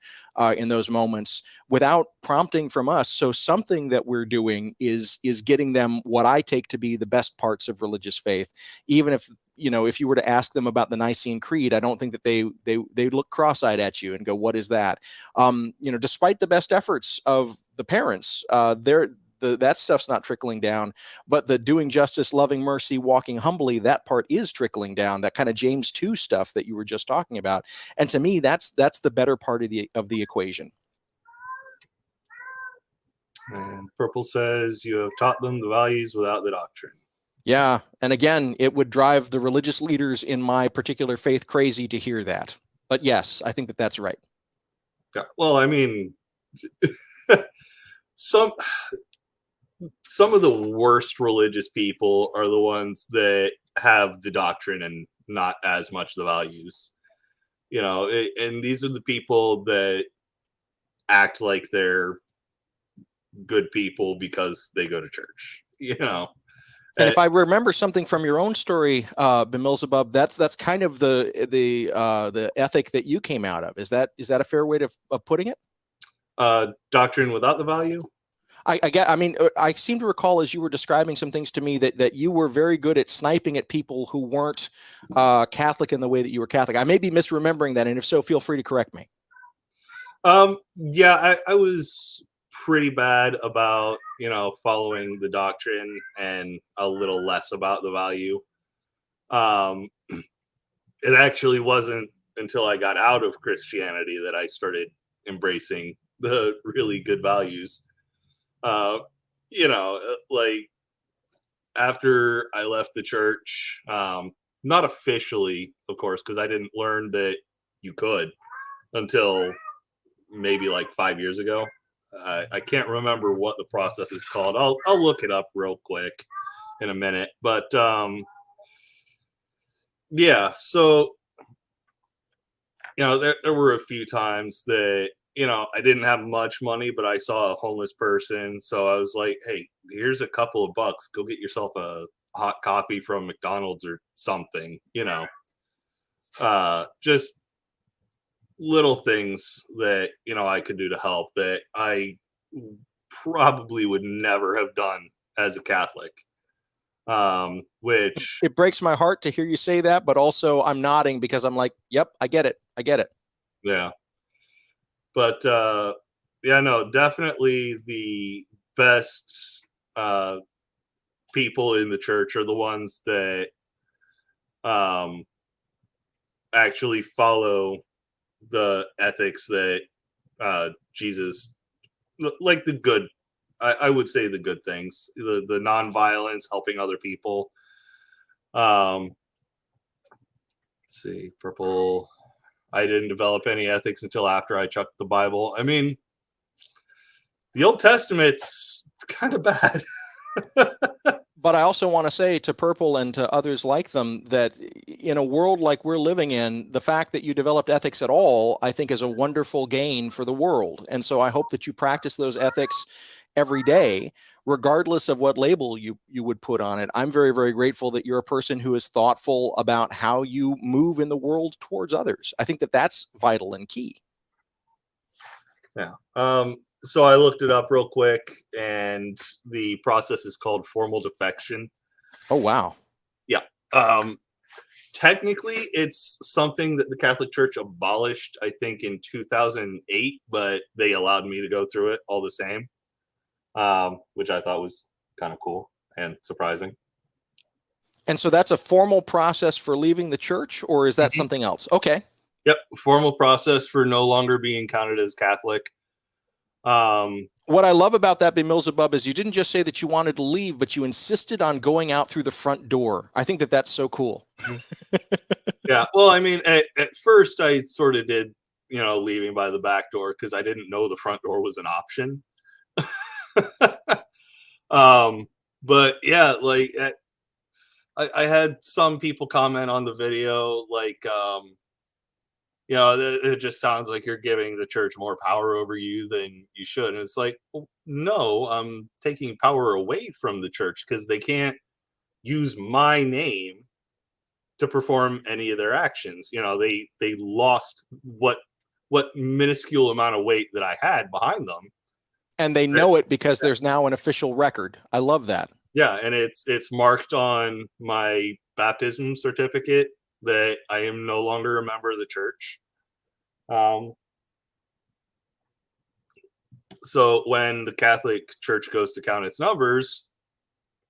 Speaker 2: in those moments without prompting from us. So something that we're doing is getting them what I take to be the best parts of religious faith. Even if, if you were to ask them about the Nicene Creed, I don't think that they look cross-eyed at you and go, what is that? Despite the best efforts of the parents, that stuff's not trickling down, but the doing justice, loving mercy, walking humbly, that part is trickling down. That kind of James 2 stuff that you were just talking about. And to me, that's the better part of the equation.
Speaker 1: And Purple says you have taught them the values without the doctrine.
Speaker 2: Yeah. And again, it would drive the religious leaders in my particular faith crazy to hear that. But yes, I think that that's right.
Speaker 1: Yeah. Well, I mean, some of the worst religious people are the ones that have the doctrine and not as much the values, and these are the people that act like they're good people because they go to church,
Speaker 2: And if I remember something from your own story, BMillzebub, that's kind of the ethic that you came out of. Is that a fair way of putting it?
Speaker 1: Doctrine without the value.
Speaker 2: I seem to recall, as you were describing some things to me, that you were very good at sniping at people who weren't Catholic in the way that you were Catholic. I may be misremembering that, and if so, feel free to correct me.
Speaker 1: Yeah, I was pretty bad about, following the doctrine, and a little less about the value. It actually wasn't until I got out of Christianity that I started embracing the really good values. Like after I left the church, not officially, of course, because I didn't learn that you could until maybe like 5 years ago. I can't remember what the process is called. I'll look it up real quick in a minute. But yeah, so there were a few times that I didn't have much money, but I saw a homeless person. So I was like, hey, here's a couple of bucks. Go get yourself a hot coffee from McDonald's or something, just little things that, I could do to help that I probably would never have done as a Catholic. Which
Speaker 2: it breaks my heart to hear you say that, but also I'm nodding because I'm like, yep, I get it.
Speaker 1: Yeah. But no, definitely the best people in the church are the ones that actually follow the ethics that Jesus, like the good, I would say the good things, the non-violence, helping other people. Let's see, Purple. I didn't develop any ethics until after I chucked the Bible. I mean, the Old Testament's kind of bad.
Speaker 2: But I also want to say to Purple and to others like them that in a world like we're living in, the fact that you developed ethics at all, I think, is a wonderful gain for the world. And so I hope that you practice those ethics every day, regardless of what label you would put on it. I'm very, very grateful that you're a person who is thoughtful about how you move in the world towards others. I think that that's vital and key.
Speaker 1: Yeah. So I looked it up real quick, and the process is called formal defection.
Speaker 2: Oh, wow.
Speaker 1: Yeah. Technically, it's something that the Catholic Church abolished, I think, in 2008, but they allowed me to go through it all the same. which I thought was kind of cool and surprising.
Speaker 2: And so that's a formal process for leaving the church, or is that
Speaker 1: Mhm.
Speaker 2: something else? Okay.
Speaker 1: Yep, formal process for no longer being counted as Catholic.
Speaker 2: What I love about that, BMillzebub, is you didn't just say that you wanted to leave, but you insisted on going out through the front door. I think that that's so cool.
Speaker 1: Yeah, well, I mean, at first I sort of did, leaving by the back door because I didn't know the front door was an option. But yeah, like I had some people comment on the video, like, it just sounds like you're giving the church more power over you than you should. And it's like, well, no, I'm taking power away from the church because they can't use my name to perform any of their actions. They lost what minuscule amount of weight that I had behind them.
Speaker 2: And they know it because there's now an official record. I love that.
Speaker 1: Yeah, and it's marked on my baptism certificate that I am no longer a member of the church. So when the Catholic Church goes to count its numbers,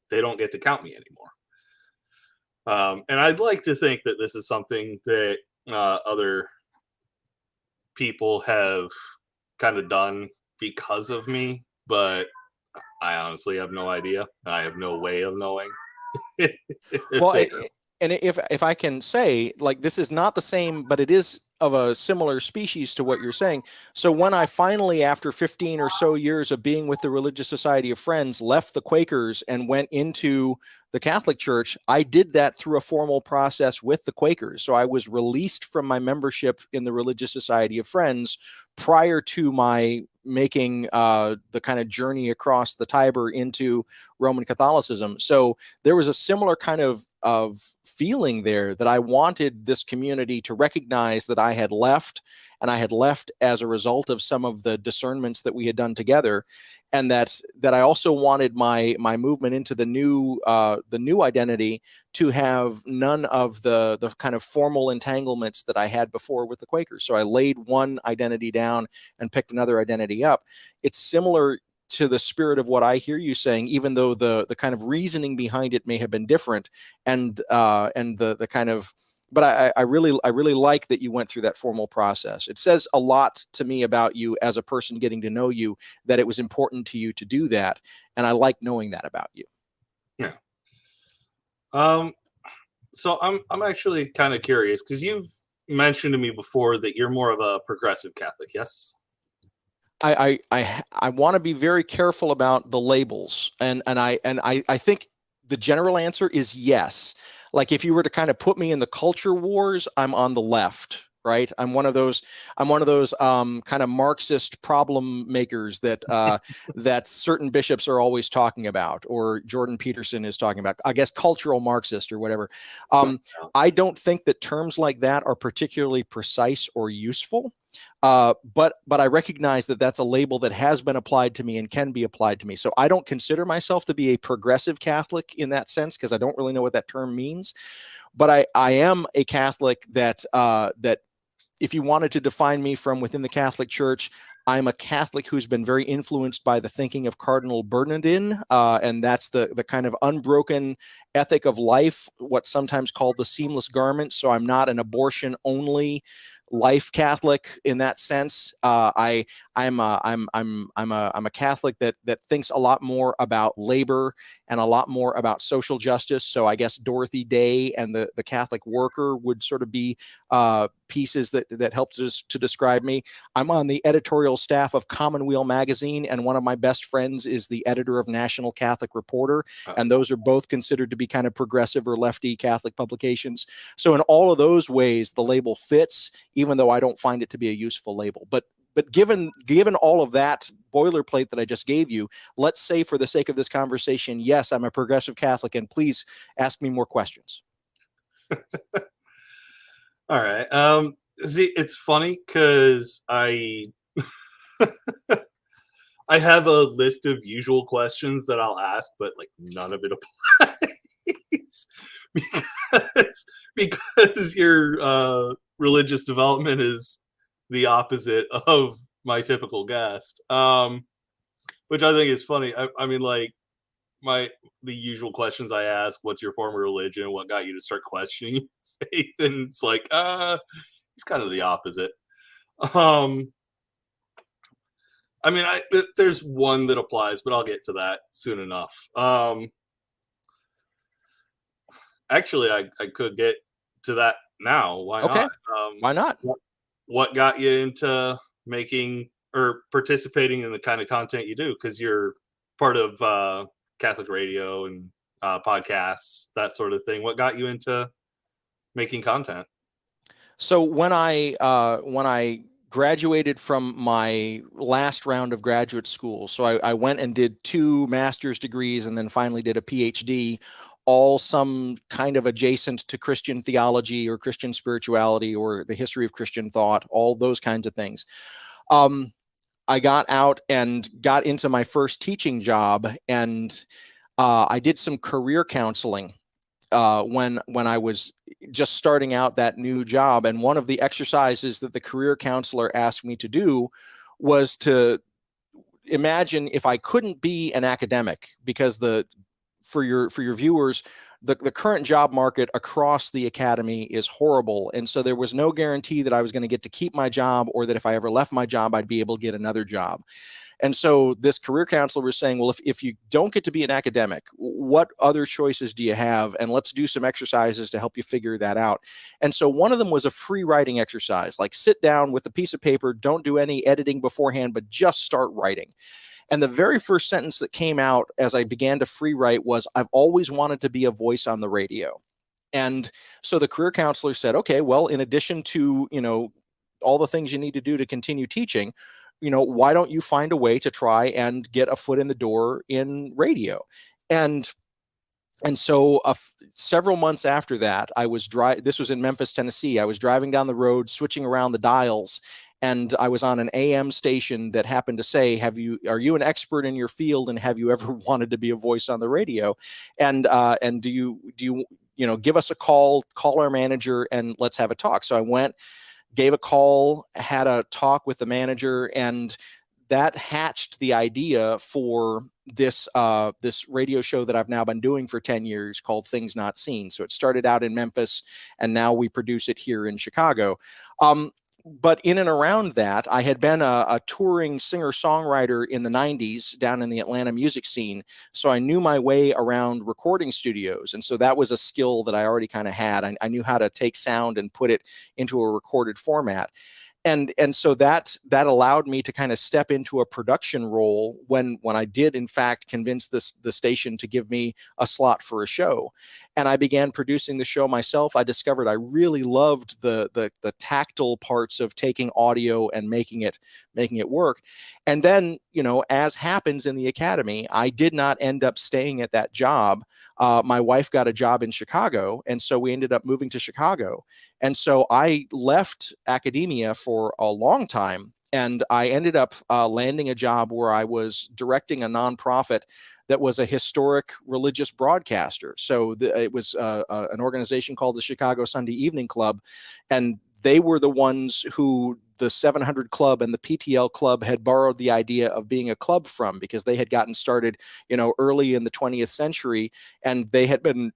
Speaker 1: they don't get to count me anymore. And I'd like to think that this is something that other people have kind of done because of me, but I honestly have no idea. I have no way of knowing.
Speaker 2: Well, and if I can say, like, this is not the same, but it is of a similar species to what you're saying. So when I finally, after 15 or so years of being with the Religious Society of Friends, left the Quakers and went into the Catholic Church, I did that through a formal process with the Quakers. So I was released from my membership in the Religious Society of Friends prior to my making the kind of journey across the Tiber into Roman Catholicism. So there was a similar kind of feeling there that I wanted this community to recognize that I had left, and I had left as a result of some of the discernments that we had done together, and that I also wanted my movement into the new identity to have none of the kind of formal entanglements that I had before with the Quakers. So I laid one identity down and picked another identity up. It's similar to the spirit of what I hear you saying, even though the kind of reasoning behind it may have been different, and the kind of, but I really like that you went through that formal process. It says a lot to me about you as a person getting to know you, that it was important to you to do that, and I like knowing that about you.
Speaker 1: Yeah. So I'm actually kind of curious because you've mentioned to me before that you're more of a progressive Catholic, yes?
Speaker 2: I want to be very careful about the labels, and I think the general answer is yes. Like, if you were to kind of put me in the culture wars, I'm on the left, right? I'm one of those kind of Marxist problem makers that that certain bishops are always talking about, or Jordan Peterson is talking about, I guess, cultural Marxist or whatever. I don't think that terms like that are particularly precise or useful. But I recognize that that's a label that has been applied to me and can be applied to me. So I don't consider myself to be a progressive Catholic in that sense, because I don't really know what that term means. But I am a Catholic that if you wanted to define me from within the Catholic Church, I'm a Catholic who's been very influenced by the thinking of Cardinal Bernardin, and that's the kind of unbroken ethic of life, what's sometimes called the seamless garment. So I'm not an abortion-only life Catholic in that sense. I'm a Catholic that thinks a lot more about labor and a lot more about social justice. So I guess Dorothy Day and the Catholic worker would sort of be pieces that help to describe me. I'm on the editorial staff of Commonweal magazine, and one of my best friends is the editor of National Catholic Reporter, and those are both considered to be kind of progressive or lefty Catholic publications. So in all of those ways, the label fits, even though I don't find it to be a useful label. But given all of that boilerplate that I just gave you, let's say for the sake of this conversation, yes, I'm a progressive Catholic, and please ask me more questions.
Speaker 1: All right. See, it's funny because I have a list of usual questions that I'll ask, but like none of it applies because your religious development is the opposite of my typical guest. But which I think is funny. I mean, like the usual questions I ask: what's your former religion? What got you to start questioning your faith? And it's like, it's kind of the opposite. I mean, there's one that applies, but I'll get to that soon enough. Actually, I could get to that now. Why
Speaker 2: Okay.
Speaker 1: not?
Speaker 2: Why not?
Speaker 1: What got you into making or participating in the kind of content you do? Because you're part of Catholic radio and podcasts, that sort of thing. What got you into making content?
Speaker 2: So when I graduated from my last round of graduate school, so I went and did 2 master's degrees and then finally did a PhD, all some kind of adjacent to Christian theology or Christian spirituality or the history of Christian thought, all those kinds of things. I got out and got into my first teaching job, and I did some career counseling when I was just starting out that new job. And one of the exercises that the career counselor asked me to do was to imagine if I couldn't be an academic, because for your viewers, the current job market across the academy is horrible. And so there was no guarantee that I was going to get to keep my job, or that if I ever left my job, I'd be able to get another job. And so this career counselor was saying, well, if you don't get to be an academic, what other choices do you have? And let's do some exercises to help you figure that out. And so one of them was a free writing exercise, like sit down with a piece of paper, don't do any editing beforehand, but just start writing. And the very first sentence that came out as I began to free write was, I've always wanted to be a voice on the radio. And so the career counselor said, okay, well, in addition to, all the things you need to do to continue teaching, why don't you find a way to try and get a foot in the door in radio? And so several months after that, this was in Memphis, Tennessee. I was driving down the road, switching around the dials, and I was on an AM station that happened to say, are you an expert in your field, and have you ever wanted to be a voice on the radio? And do you give us a call our manager, and let's have a talk. So I went, gave a call, had a talk with the manager, and that hatched the idea for this radio show that I've now been doing for 10 years called Things Not Seen. So it started out in Memphis, and now we produce it here in Chicago. But in and around that, I had been a touring singer-songwriter in the 90s down in the Atlanta music scene. So I knew my way around recording studios. And so that was a skill that I already kind of had. I knew how to take sound and put it into a recorded format. And so that allowed me to kind of step into a production role when I did, in fact, convince the station to give me a slot for a show. And I began producing the show myself. I discovered I really loved the tactile parts of taking audio and making it work. And then, as happens in the academy, I did not end up staying at that job. My wife got a job in Chicago, and so we ended up moving to Chicago. And so I left academia for a long time, and I ended up landing a job where I was directing a nonprofit that was a historic religious broadcaster. So it was an organization called the Chicago Sunday Evening Club, and they were the ones who the 700 Club and the PTL Club had borrowed the idea of being a club from, because they had gotten started, early in the 20th century, and they had been,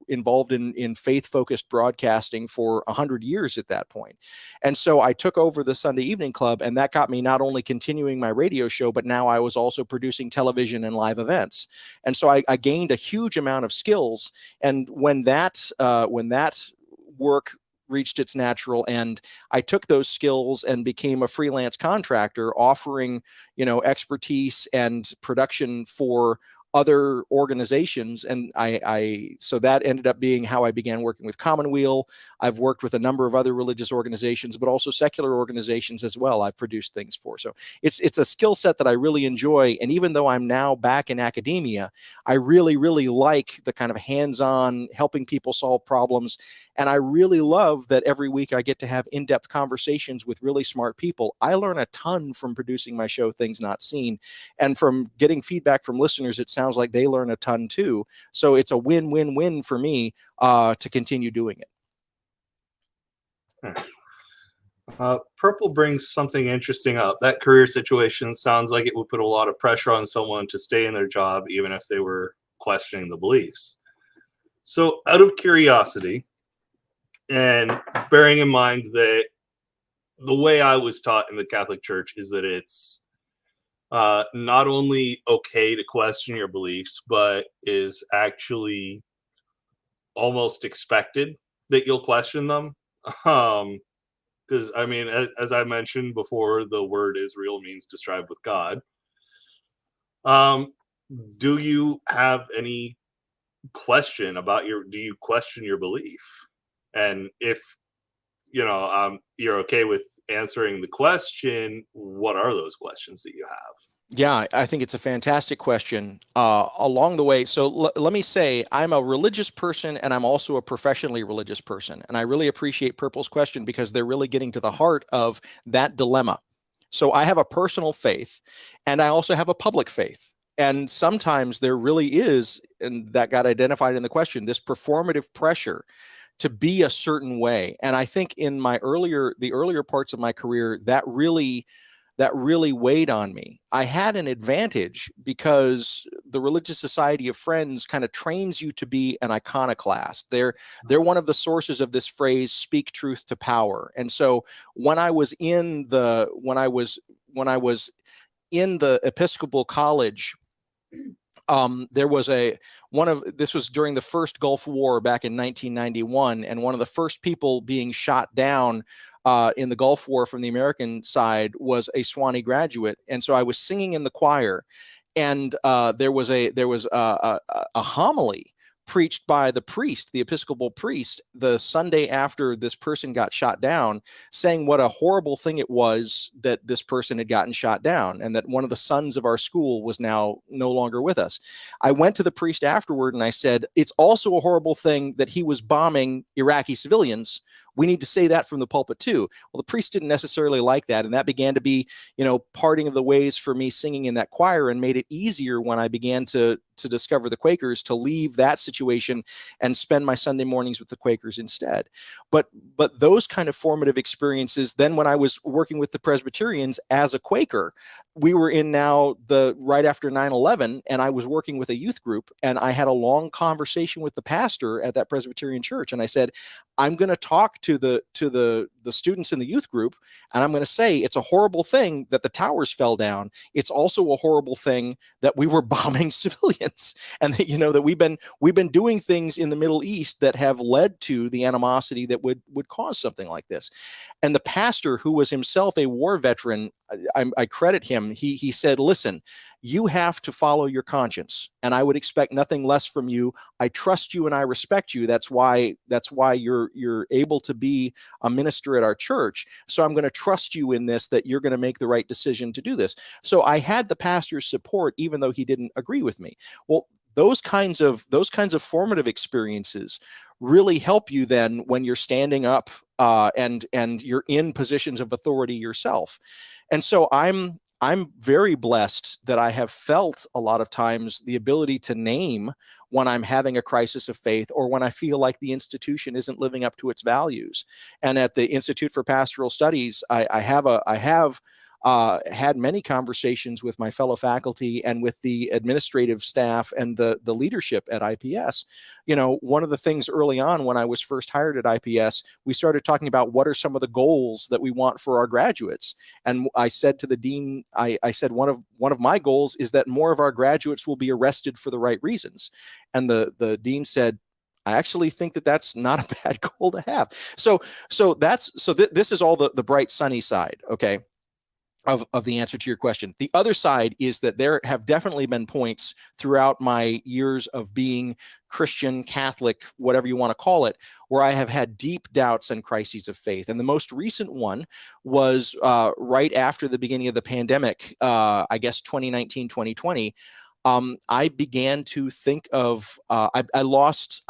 Speaker 2: involved in faith-focused broadcasting for 100 years at that point. And so I took over the Sunday Evening Club, and that got me not only continuing my radio show, but now I was also producing television and live events. And so I gained a huge amount of skills. And when that work reached its natural end, I took those skills and became a freelance contractor, offering, expertise and production for other organizations. And so that ended up being how I began working with Commonweal. I've worked with a number of other religious organizations, but also secular organizations as well. I've produced things for. So it's a skill set that I really enjoy. And even though I'm now back in academia, I really, really like the kind of hands-on helping people solve problems. And I really love that every week I get to have in-depth conversations with really smart people. I learn a ton from producing my show, Things Not Seen, and from getting feedback from listeners. It sounds like they learn a ton too. So it's a win-win-win for me to continue doing it.
Speaker 1: Purple brings something interesting up. That career situation sounds like it would put a lot of pressure on someone to stay in their job, even if they were questioning the beliefs. So, out of curiosity, and bearing in mind that the way I was taught in the Catholic Church is that it's not only okay to question your beliefs, but is actually almost expected that you'll question them. Because I mean, as I mentioned before, the word Israel means to strive with God. Do you have any question about do you question your belief? And if you're okay with answering the question, what are those questions that you have?
Speaker 2: Yeah, I think it's a fantastic question. Along the way, so let me say, I'm a religious person and I'm also a professionally religious person. And I really appreciate Purple's question because they're really getting to the heart of that dilemma. So I have a personal faith and I also have a public faith. And sometimes there really is, and that got identified in the question, this performative pressure to be a certain way. And I think in the earlier parts of my career, that really weighed on me. I had an advantage because the Religious Society of Friends kind of trains you to be an iconoclast. They're one of the sources of this phrase, speak truth to power. And so when I was in the Episcopal college, there was this was during the first Gulf War back in 1991, and one of the first people being shot down in the Gulf War from the American side was a Sewanee graduate. And so I was singing in the choir, and there was a homily preached by the priest, the Episcopal priest, the Sunday after this person got shot down, saying what a horrible thing it was that this person had gotten shot down and that one of the sons of our school was now no longer with us. I went to the priest afterward and I said, it's also a horrible thing that he was bombing Iraqi civilians. We need to say that from the pulpit too. Well, the priest didn't necessarily like that. And that began to be, parting of the ways for me singing in that choir, and made it easier when I began to discover the Quakers to leave that situation and spend my Sunday mornings with the Quakers instead. But those kind of formative experiences, then when I was working with the Presbyterians as a Quaker, we were in now right after 9/11, and I was working with a youth group, and I had a long conversation with the pastor at that Presbyterian church. And I said, I'm going to talk to the students in the youth group, and I'm going to say it's a horrible thing that the towers fell down. It's also a horrible thing that we were bombing civilians, and that that we've been doing things in the Middle East that have led to the animosity that would cause something like this. And the pastor, who was himself a war veteran, I credit him. He said, listen, you have to follow your conscience, and I would expect nothing less from you. I trust you and I respect you. That's why you're able to be a minister at our church. So I'm going to trust you in this, that you're going to make the right decision to do this. So I had the pastor's support, even though he didn't agree with me. Well, those kinds of formative experiences really help you then when you're standing up and you're in positions of authority yourself. And so I'm very blessed that I have felt a lot of times the ability to name when I'm having a crisis of faith or when I feel like the institution isn't living up to its values. And at the Institute for Pastoral Studies, I have had many conversations with my fellow faculty and with the administrative staff and the leadership at IPS. One of the things early on when I was first hired at IPS, we started talking about what are some of the goals that we want for our graduates. And I said to the dean, I said, one of my goals is that more of our graduates will be arrested for the right reasons. And the dean said, I actually think that that's not a bad goal to have. So this is all the bright sunny side. Okay. Of the answer to your question. The other side is that there have definitely been points throughout my years of being Christian, Catholic, whatever you want to call it, where I have had deep doubts and crises of faith. And the most recent one was right after the beginning of the pandemic, I guess 2019, 2020. I began to think of, I lost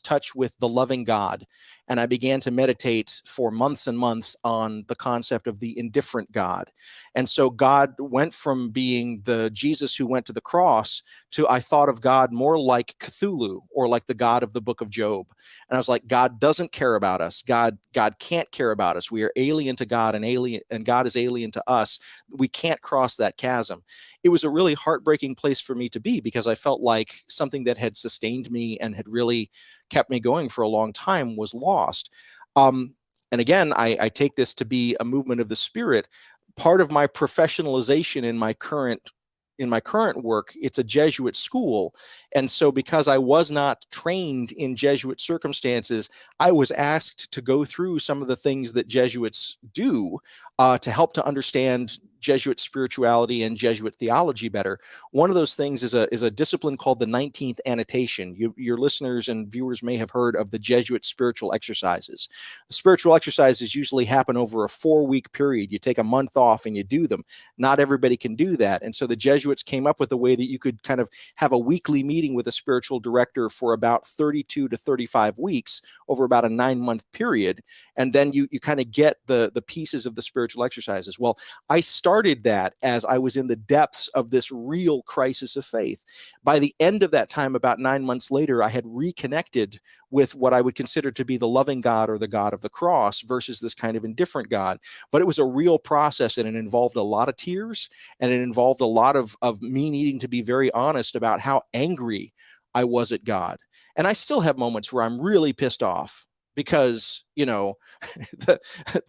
Speaker 2: touch with the loving God. And I began to meditate for months and months on the concept of the indifferent God. And so God went from being the Jesus who went to the cross to, I thought of God more like Cthulhu, or like the God of the book of Job. And I was like, God doesn't care about us. God can't care about us. We are alien to God, and God is alien to us. We can't cross that chasm. It was a really heartbreaking place for me to be, because I felt like something that had sustained me and had really kept me going for a long time was lost. And again, I take this to be a movement of the Spirit. Part of my professionalization in my current work, it's a Jesuit school. And so because I was not trained in Jesuit circumstances, I was asked to go through some of the things that Jesuits do to help to understand Jesuit spirituality and Jesuit theology better. One of those things is a discipline called the 19th Annotation. Your listeners and viewers may have heard of the Jesuit spiritual exercises. The spiritual exercises usually happen over a 4-week period. You take a month off and you do them. Not everybody can do that. And so the Jesuits came up with a way that you could kind of have a weekly meeting with a spiritual director for about 32 to 35 weeks over about a 9-month period. And then you kind of get the pieces of the spiritual exercises. Well, I started that as I was in the depths of this real crisis of faith. By the end of that time, about 9 months later, I had reconnected with what I would consider to be the loving God, or the God of the cross, versus this kind of indifferent God. But it was a real process, and it involved a lot of tears, and it involved a lot of me needing to be very honest about how angry I was at God. And I still have moments where I'm really pissed off, because, the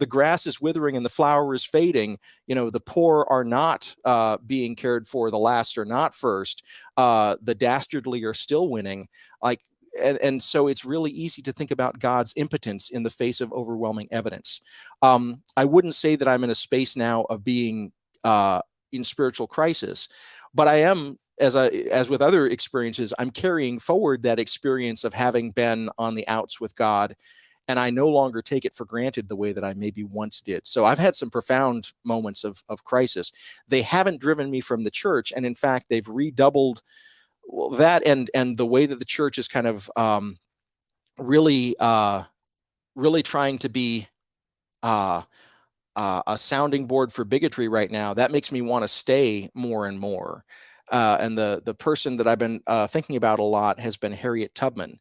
Speaker 2: grass is withering and the flower is fading. The poor are not being cared for. The last are not first. The dastardly are still winning. And so it's really easy to think about God's impotence in the face of overwhelming evidence. I wouldn't say that I'm in a space now of being in spiritual crisis, but I am, as with other experiences, I'm carrying forward that experience of having been on the outs with God, and I no longer take it for granted the way that I maybe once did. So I've had some profound moments of crisis. They haven't driven me from the church, and in fact, they've redoubled that and the way that the church is kind of really trying to be a sounding board for bigotry right now. That makes me want to stay more and more. And the person that I've been thinking about a lot has been Harriet Tubman.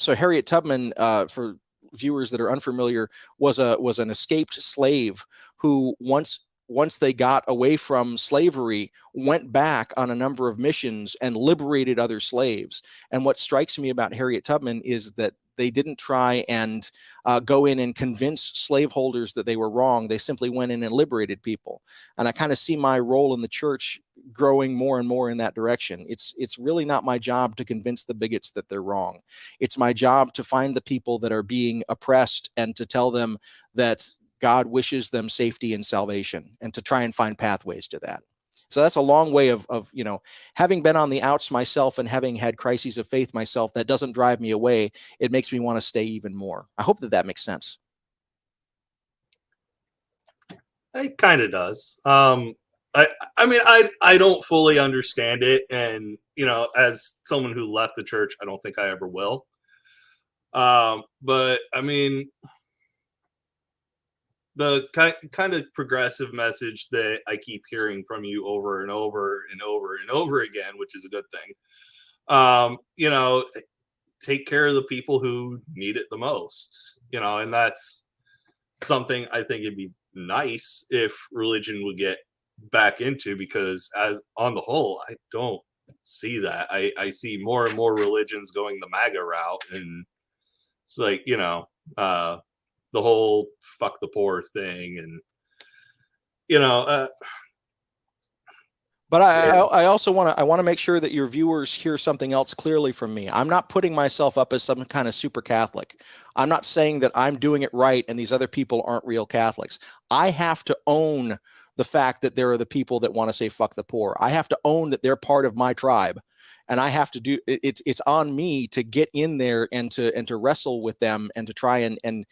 Speaker 2: So Harriet Tubman, for viewers that are unfamiliar, was an escaped slave who once they got away from slavery, went back on a number of missions and liberated other slaves. And what strikes me about Harriet Tubman is that they didn't try and go in and convince slaveholders that they were wrong. They simply went in and liberated people. And I kind of see my role in the church growing more and more in that direction. It's really not my job to convince the bigots that they're wrong. It's my job to find the people that are being oppressed and to tell them that God wishes them safety and salvation, and to try and find pathways to that. So that's a long way of having been on the outs myself and having had crises of faith myself. That doesn't drive me away. It makes me want to stay even more. I hope that makes sense.
Speaker 1: It kind of does. I mean, I don't fully understand it, and as someone who left the church, I don't think I ever will. But I mean, the kind of progressive message that I keep hearing from you over and over and over and over again, which is a good thing. Take care of the people who need it the most. And that's something I think it'd be nice if religion would get back into, because as on the whole, I don't see that. I see more and more religions going the MAGA route, and it's like, the whole fuck the poor thing, and
Speaker 2: but I also want to make sure that your viewers hear something else clearly from me. I'm not putting myself up as some kind of super Catholic. I'm not saying that I'm doing it right and these other people aren't real Catholics. I have to own the fact that there are the people that want to say fuck the poor. I have to own that they're part of my tribe, and I have to do it's on me to get in there and to wrestle with them and to try and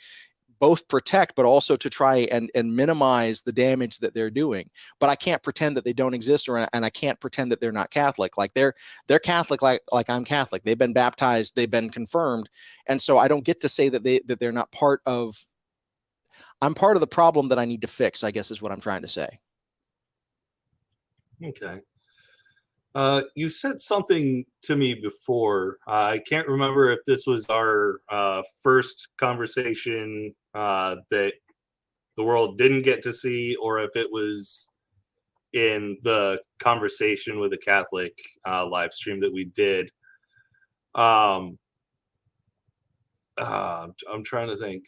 Speaker 2: both protect, but also to try and minimize the damage that they're doing. But I can't pretend that they don't exist, and I can't pretend that they're not Catholic. Like they're Catholic, like I'm Catholic. They've been baptized, they've been confirmed, and so I don't get to say that they're not part of. I'm part of the problem that I need to fix, I guess, is what I'm trying to say.
Speaker 1: Okay. You said something to me before. I can't remember if this was our first conversation that the world didn't get to see, or if it was in the conversation with the Catholic live stream that we did. I'm trying to think.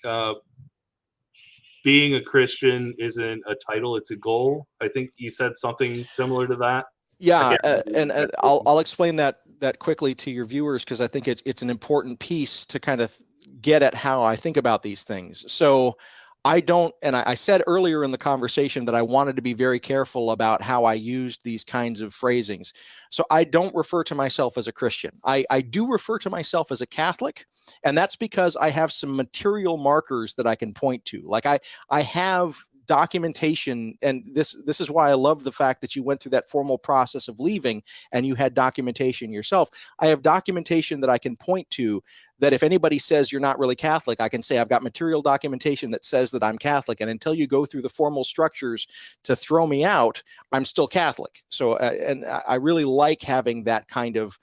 Speaker 1: Being a Christian isn't a title, it's a goal. I think you said something similar to that.
Speaker 2: Yeah, and I'll explain that quickly to your viewers, because I think it's an important piece to kind of get at how I think about these things. So I don't, and I said earlier in the conversation that I wanted to be very careful about how I used these kinds of phrasings. So I don't refer to myself as a Christian. I do refer to myself as a Catholic, and that's because I have some material markers that I can point to. Like I have documentation, and this is why I love the fact that you went through that formal process of leaving and you had documentation yourself. I have documentation that I can point to, that if anybody says you're not really Catholic, I can say I've got material documentation that says that I'm Catholic, and until you go through the formal structures to throw me out, I'm still Catholic. So and I really like having that kind of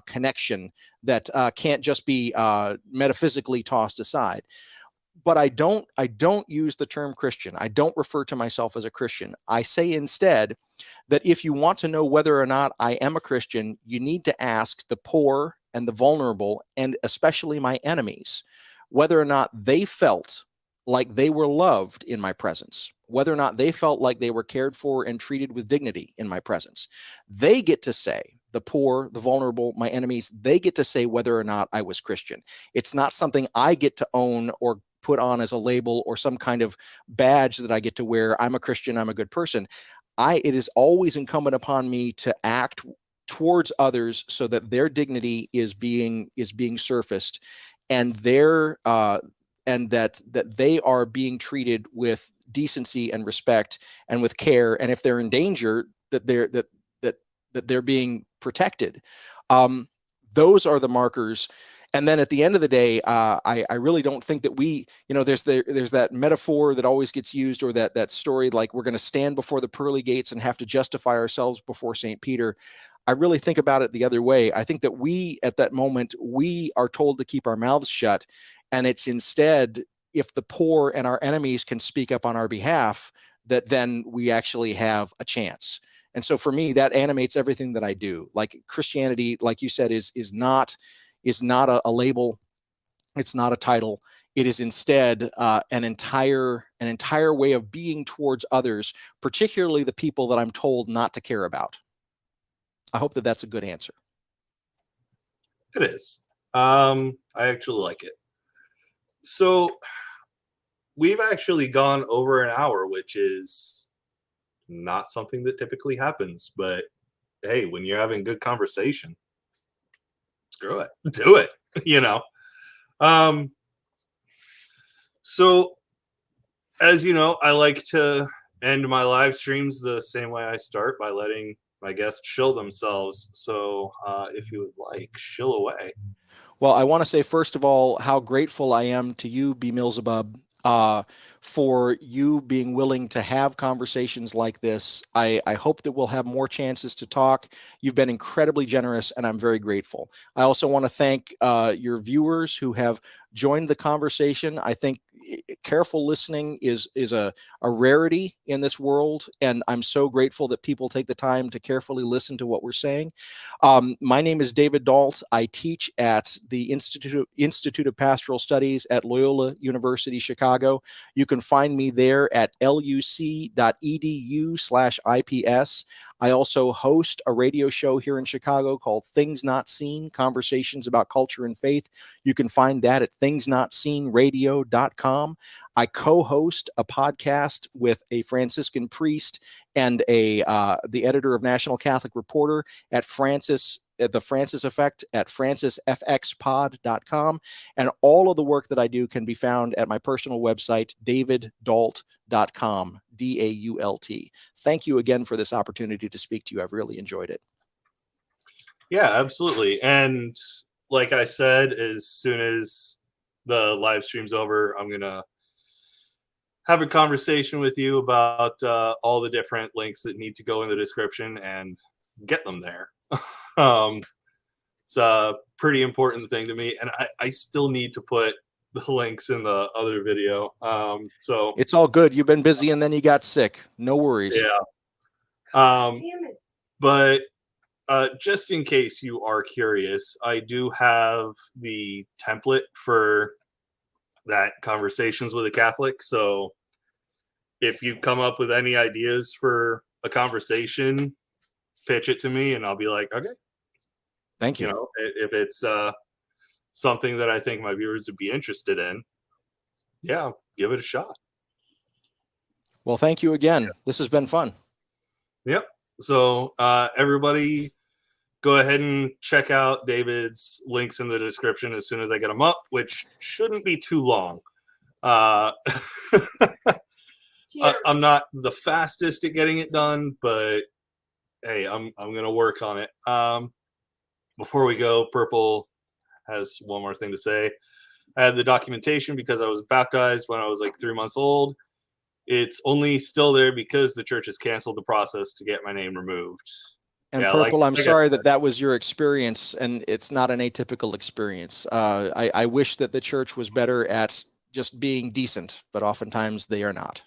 Speaker 2: connection that can't just be metaphysically tossed aside. But I don't use the term Christian. I don't refer to myself as a Christian. I say instead that if you want to know whether or not I am a Christian, you need to ask the poor and the vulnerable, and especially my enemies, whether or not they felt like they were loved in my presence, whether or not they felt like they were cared for and treated with dignity in my presence. They get to say, the poor, the vulnerable, my enemies, they get to say whether or not I was Christian. It's not something I get to own or put on as a label or some kind of badge that I get to wear. I'm a Christian, I'm a good person. It is always incumbent upon me to act towards others so that their dignity is being surfaced, and and that they are being treated with decency and respect and with care, and if they're in danger, that they're being protected. Those are the markers. And then at the end of the day, I really don't think that there's that metaphor that always gets used, or that story, like we're going to stand before the pearly gates and have to justify ourselves before St. Peter. I really think about it the other way. I think that at that moment, we are told to keep our mouths shut. And it's instead, if the poor and our enemies can speak up on our behalf, that then we actually have a chance. And so for me, that animates everything that I do. Like Christianity, like you said, is not a label. It's not a title. It is instead an entire way of being towards others, particularly the people that I'm told not to care about. I hope that that's a good answer.
Speaker 1: It is. I actually like it. So we've actually gone over an hour, which is not something that typically happens. But hey, when you're having good conversation, screw it, do it. So as you know, I like to end my live streams the same way I start, by letting my guests shill themselves. So if you would like, shill away.
Speaker 2: Well, I want to say, first of all, how grateful I am to you, BMillzebub, for you being willing to have conversations like this. I hope that we'll have more chances to talk. You've been incredibly generous, and I'm very grateful. I also want to thank your viewers who have joined the conversation. I think careful listening is a rarity in this world, and I'm so grateful that people take the time to carefully listen to what we're saying. My name is David Dault. I teach at the Institute of Pastoral Studies at Loyola University Chicago. You can find me there at luc.edu/IPS. I also host a radio show here in Chicago called Things Not Seen, Conversations About Culture and Faith. You can find that at thingsnotseenradio.com. I co-host a podcast with a Franciscan priest and the editor of National Catholic Reporter at Francis at the Francis Effect at francisfxpod.com. And all of the work that I do can be found at my personal website, daviddault.com, DAULT. Thank you again for this opportunity to speak to you. I've really enjoyed it.
Speaker 1: Yeah, absolutely. And like I said, as soon as the live stream's over, I'm going to have a conversation with you about all the different links that need to go in the description and get them there. It's a pretty important thing to me, and I still need to put the links in the other video. So
Speaker 2: it's all good. You've been busy and then you got sick. No worries.
Speaker 1: Yeah.
Speaker 3: Damn it.
Speaker 1: But just in case you are curious, I do have the template for that Conversations with a Catholic. So if you come up with any ideas for a conversation, pitch it to me and I'll be like, okay.
Speaker 2: Thank you.
Speaker 1: You know, if it's something that I think my viewers would be interested in, yeah, give it a shot.
Speaker 2: Well, thank you again. This has been fun.
Speaker 1: Yep. So everybody go ahead and check out David's links in the description as soon as I get them up, which shouldn't be too long. I'm not the fastest at getting it done, but hey, I'm gonna work on it. Before we go, Purple has one more thing to say. I have the documentation because I was baptized when I was like 3 months old. It's only still there because the church has canceled the process to get my name removed.
Speaker 2: And
Speaker 1: Yeah,
Speaker 2: Purple,
Speaker 1: like
Speaker 2: I'm sorry that was your experience, and it's not an atypical experience. I wish that the church was better at just being decent, but oftentimes they are not.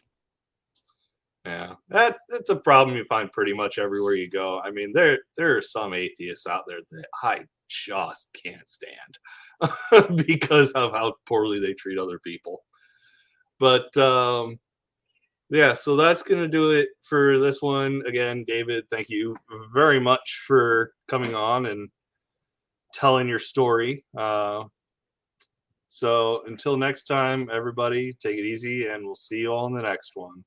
Speaker 1: Yeah, that's a problem you find pretty much everywhere you go. I mean, there are some atheists out there that I just can't stand because of how poorly they treat other people. But yeah, so that's going to do it for this one. Again, David, thank you very much for coming on and telling your story. So until next time, everybody, take it easy, and we'll see you all in the next one.